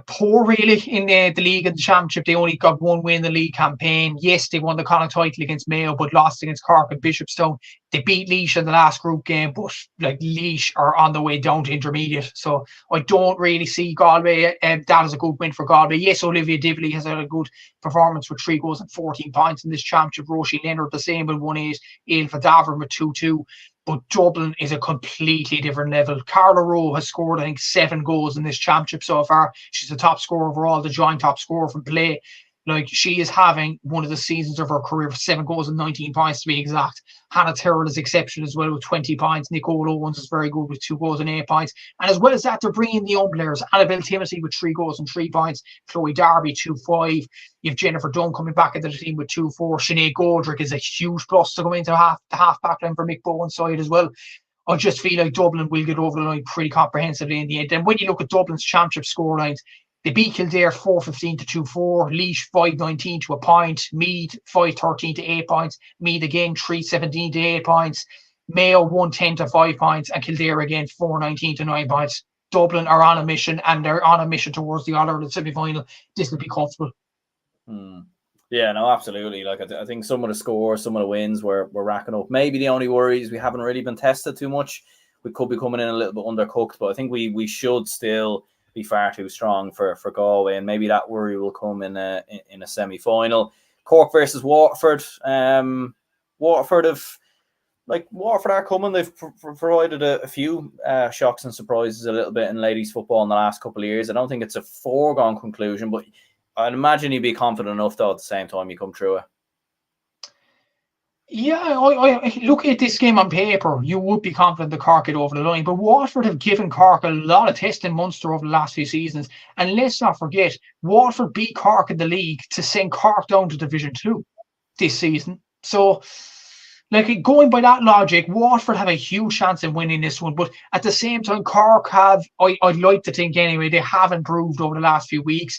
poor really in the league and the championship. They only got 1 win in the league campaign. Yes, they won the Connacht title against Mayo, but lost against Cork and Bishopstown. They beat Lynch in the last group game, but like Lynch are on the way down to intermediate. So I don't really see Galway. That is a good win for Galway. Yes, Olivia Dibley has had a good performance with 3 goals and 14 points in this championship. Roisin Leonard the same with 1-8. Ailsa Davern with 2-2. But Dublin is a completely different level. Carla Rowe has scored, I think, 7 goals in this championship so far. She's the top scorer overall, the joint top scorer from play. Like, she is having one of the seasons of her career, 7 goals and 19 points to be exact. Hannah Tyrrell is exceptional as well with 20 points. Nicole Owens is very good with 2 goals and 8 points. And as well as that, they're bringing the young players. Annabelle Timothy with 3 goals and 3 points. Chloe Darby, 2-5. You have Jennifer Dunn coming back into the team with 2-4. Sinead Goldrick is a huge plus to come into the half back line for Mick Bowen's side as well. I just feel like Dublin will get over the line pretty comprehensively in the end. And when you look at Dublin's championship scorelines, they beat Kildare 4-15 to 2-4, Laois 5-19 to a point, Meath 5-13 to 8 points, Meath again 3-17 to 8 points, Mayo 1-10 to 5 points, and Kildare again 4-19 to 9 points. Dublin are on a mission, and they're on a mission towards the All-Ireland semi-final. This will be comfortable. Yeah, no, absolutely. Like, I think some of the scores, some of the wins we're racking up. Maybe the only worry is we haven't really been tested too much. We could be coming in a little bit undercooked, but I think we should still be far too strong for Galway, and maybe that worry will come in a semi-final. Cork versus Waterford. Waterford are coming. They've provided a few shocks and surprises a little bit in ladies football in the last couple of years. I don't think it's a foregone conclusion, but I'd imagine you'd be confident enough, though, at the same time you come through it. Yeah, I look at this game on paper, you would be confident the Cork get over the line. But Waterford have given Cork a lot of tests in Munster over the last few seasons. And let's not forget, Waterford beat Cork in the league to send Cork down to Division 2 this season. So, like, going by that logic, Waterford have a huge chance in winning this one. But at the same time, Cork have, I'd like to think anyway, they have improved over the last few weeks.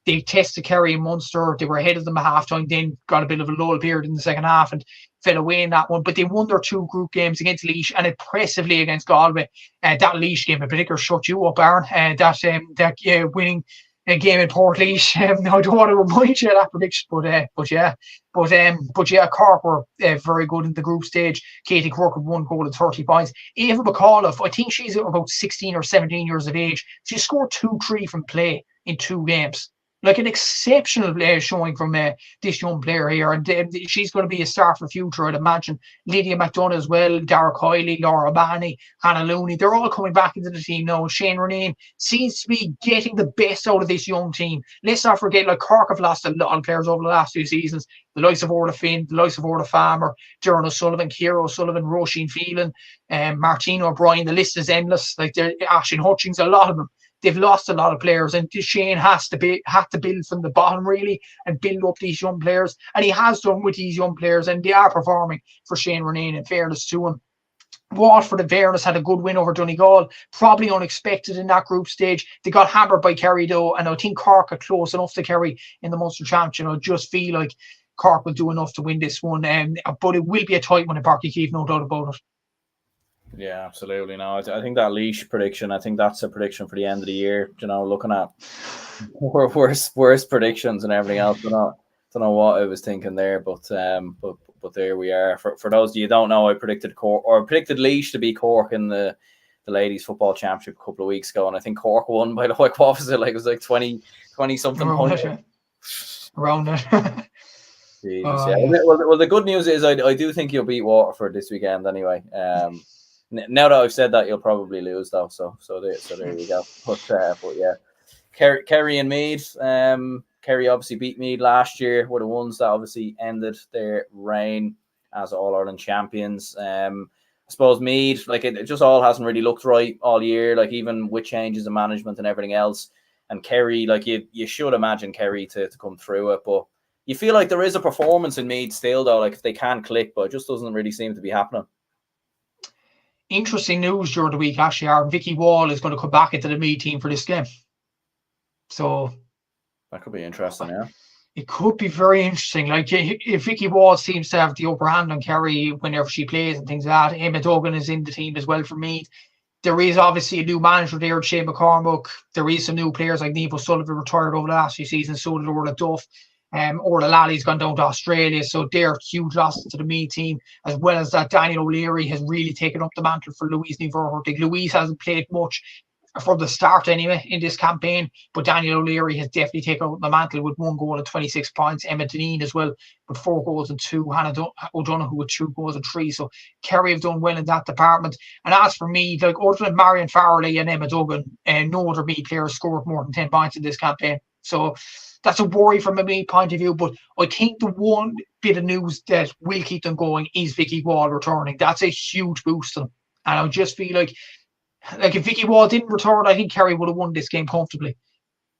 They tested Kerry and Munster. They were ahead of them at halftime, then got a bit of a lull period in the second half and fell away in that one. But they won their 2 group games against Lynch and impressively against Galway. That Lynch game in particular shut you up, Aaron. That winning game in Port Lynch. I don't want to remind you of that prediction, but yeah, Cork were very good in the group stage. Katie Cork with 1 goal and 30 points. Ava McAuliffe, I think she's about 16 or 17 years of age. She scored 2-3 from play in 2 games. Like, an exceptional showing from this young player here. And she's going to be a star for the future, I'd imagine. Lydia McDonough as well, Dara Kiley, Laura Banney, Hannah Looney. They're all coming back into the team now. Shane Renane seems to be getting the best out of this young team. Let's not forget, like, Cork have lost a lot of players over the last 2 seasons. The likes of Orla Finn, the likes of Orla Farmer, Doran O'Sullivan, Ciara O'Sullivan, Roisin Phelan, Martina O'Brien. The list is endless. Like, Aisling Hutchings, a lot of them. They've lost a lot of players, and Shane had to build from the bottom, really, and build up these young players. And he has done with these young players, and they are performing for Shane Renane, in fairness to him. Waterford, in fairness, had a good win over Donegal, probably unexpected in that group stage. They got hammered by Kerry, though, and I think Cork are close enough to Kerry in the Munster Championship. I just feel like Cork will do enough to win this one, but it will be a tight one in Páirc Uí Chaoimh, no doubt about it. Yeah, absolutely. No, I think that Laois prediction, I think that's a prediction for the end of the year. You know, looking at worst predictions and everything else. I don't know what I was thinking there, but there we are. For those of you who don't know, I predicted Cork, or predicted Laois to be Cork in the ladies football championship a couple of weeks ago, and I think Cork won by, like, what was it? Like, it was like 20 something points. Around it. Jesus, yeah. Well, the good news is I do think you'll beat Waterford this weekend anyway. Now that I've said that, you'll probably lose, though. So there we go. But yeah, Kerry and Meath. Kerry obviously beat Meath last year. Were the ones that obviously ended their reign as All-Ireland champions. I suppose Meath, like, it just all hasn't really looked right all year. Like, even with changes in management and everything else. And Kerry, like, you should imagine Kerry to come through it, but you feel like there is a performance in Meath still, though. Like, if they can click, but it just doesn't really seem to be happening. Interesting news during the week, actually. Vicky Wall is going to come back into the Meath team for this game. So that could be interesting, yeah. It could be very interesting. Like, if Vicky Wall seems to have the upper hand on Kerry whenever she plays and things like that. Emma Duggan is in the team as well for Meath. There is obviously a new manager there, Shane McCormack. There is some new players like Niamh O'Sullivan retired over the last few seasons. So did Orla Duff. Orla Lally's gone down to Australia, so they're huge losses to the Meath team, as well as that Daniel O'Leary has really taken up the mantle for Louise Niverhurtig. Louise hasn't played much from the start anyway in this campaign, but Daniel O'Leary has definitely taken up the mantle with 1 goal and 26 points. Emma Deneen as well with 4 goals and 2. Hannah O'Donoghue with 2 goals and 3. So Kerry have done well in that department. And as for me, like, other than Marion Farrelly and Emma Duggan, no other Meath players scored more than 10 points in this campaign. So that's a worry from a me point of view. But I think the one bit of news that will keep them going is Vicky Wall returning. That's a huge boost to them. And I just feel like if Vicky Wall didn't return, I think Kerry would have won this game comfortably.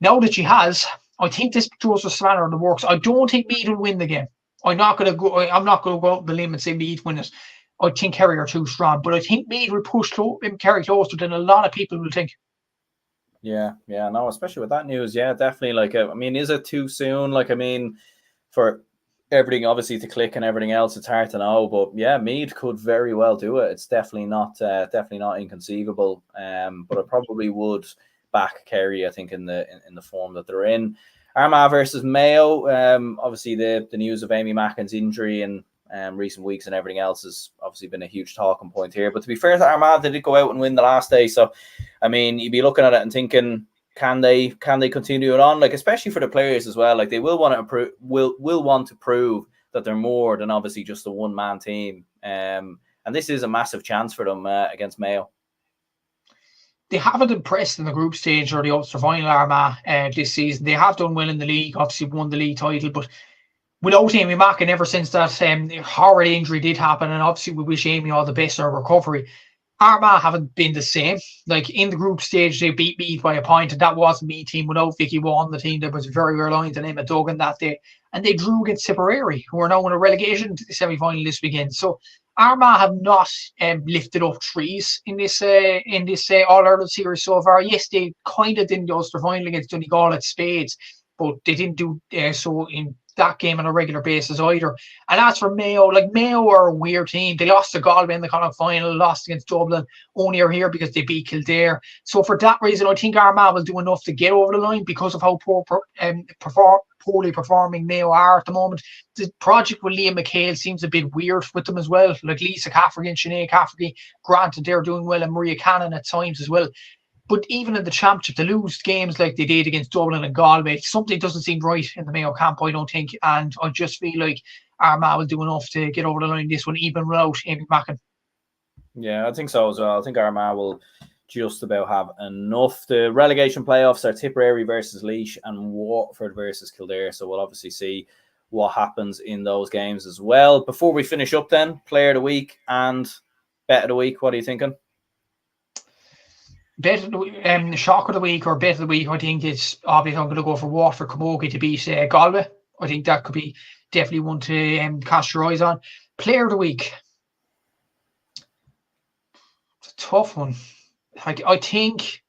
Now that she has, I think this throws a spanner in the works. I don't think Meath will win the game. I'm not going to go out on the limb and say Meath win it. I think Kerry are too strong, but I think Meath will push Kerry closer than a lot of people will think. Yeah, no, especially with that news, yeah, definitely. Like, I mean, is it too soon? Like, I mean, for everything obviously to click and everything else, it's hard to know. But yeah, Meath could very well do it. It's definitely not inconceivable. But I probably would back Kerry, I think, in the form that they're in. Armagh versus Mayo. Obviously the news of Amy Mackin's injury and recent weeks and everything else has obviously been a huge talking point here. But to be fair to Armagh, they did go out and win the last day. So, I mean, you'd be looking at it and thinking, can they continue it on? Like, especially for the players as well. Like, they will want to prove that they're more than obviously just a one-man team. And this is a massive chance for them against Mayo. They haven't impressed in the group stage or the Ulster final, Armagh, this season. They have done well in the league, obviously won the league title, but without Amy Mackin, ever since that horrid injury did happen, and obviously we wish Amy all the best in her recovery, Armagh haven't been the same. Like, in the group stage, they beat Meath by a point, and that wasn't Meath team without Vicky Wall, the team that was very reliant on Emma Duggan that day. And they drew against Tipperary, who are now in a relegation semi-final this weekend. So Armagh have not lifted up trees in this All-Ireland series so far. Yes, they kind of did the Ulster final against Donegal at Spades, but they didn't do so in that game on a regular basis either. And as for Mayo, like, Mayo are a weird team. They lost to Galway in the Connacht final, lost against Dublin, only are here because they beat Kildare. So for that reason, I think Armagh will do enough to get over the line because of how poorly performing Mayo are at the moment. The project with Liam McHale seems a bit weird with them as well. Like Lisa Cafferty and Sinead Cafferty, granted they're doing well, and Maria Cannon at times as well. But even in the championship, to lose games like they did against Dublin and Galway, something doesn't seem right in the Mayo camp, I don't think. And I just feel like Armagh will do enough to get over the line this one, even without Amy Mackin. Yeah, I think so as well. I think Armagh will just about have enough. The relegation playoffs are Tipperary versus Lynch and Waterford versus Kildare. So we'll obviously see what happens in those games as well. Before we finish up then, player of the week and bet of the week, what are you thinking? Bet of the shock of the week or bet of the week, I think it's obvious I'm going to go for Waterford Camogie to beat Galway. I think that could be definitely one to cast your eyes on. Player of the week. It's a tough one. I think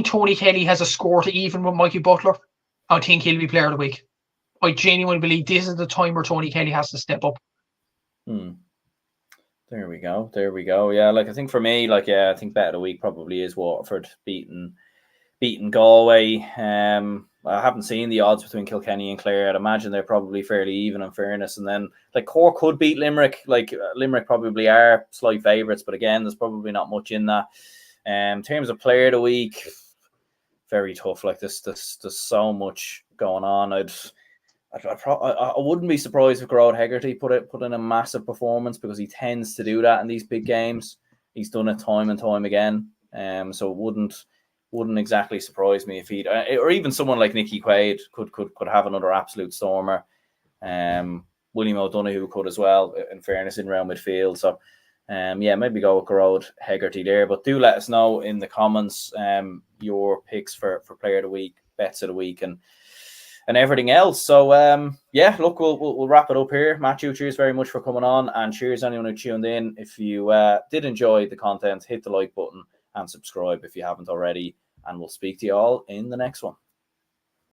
Tony Kelly has a score to even with Mikey Butler. I think he'll be player of the week. I genuinely believe this is the time where Tony Kelly has to step up. There we go. Yeah, like, I think for me, like, yeah, I think bet of the week probably is Waterford beating Galway. I haven't seen the odds between Kilkenny and Clare. I'd imagine they're probably fairly even, in fairness. And then, like, Cork could beat Limerick. Like, Limerick probably are slight favourites, but again, there's probably not much in that. In terms of player of the week, very tough. Like, there's so much going on. I wouldn't be surprised if Gerard Hegarty put in a massive performance, because he tends to do that in these big games. He's done it time and time again. So it wouldn't exactly surprise me if he'd, or even someone like Nicky Quaid could have another absolute stormer. William O'Donoghue could as well, in fairness, in round midfield. So yeah, maybe go with Gerard Hegarty there. But do let us know in the comments your picks for player of the week, bets of the week, and everything else. So yeah, look, we'll wrap it up here. Matthew, cheers very much for coming on, and cheers anyone who tuned in. If you did enjoy the content, hit the like button and subscribe if you haven't already, and we'll speak to you all in the next one.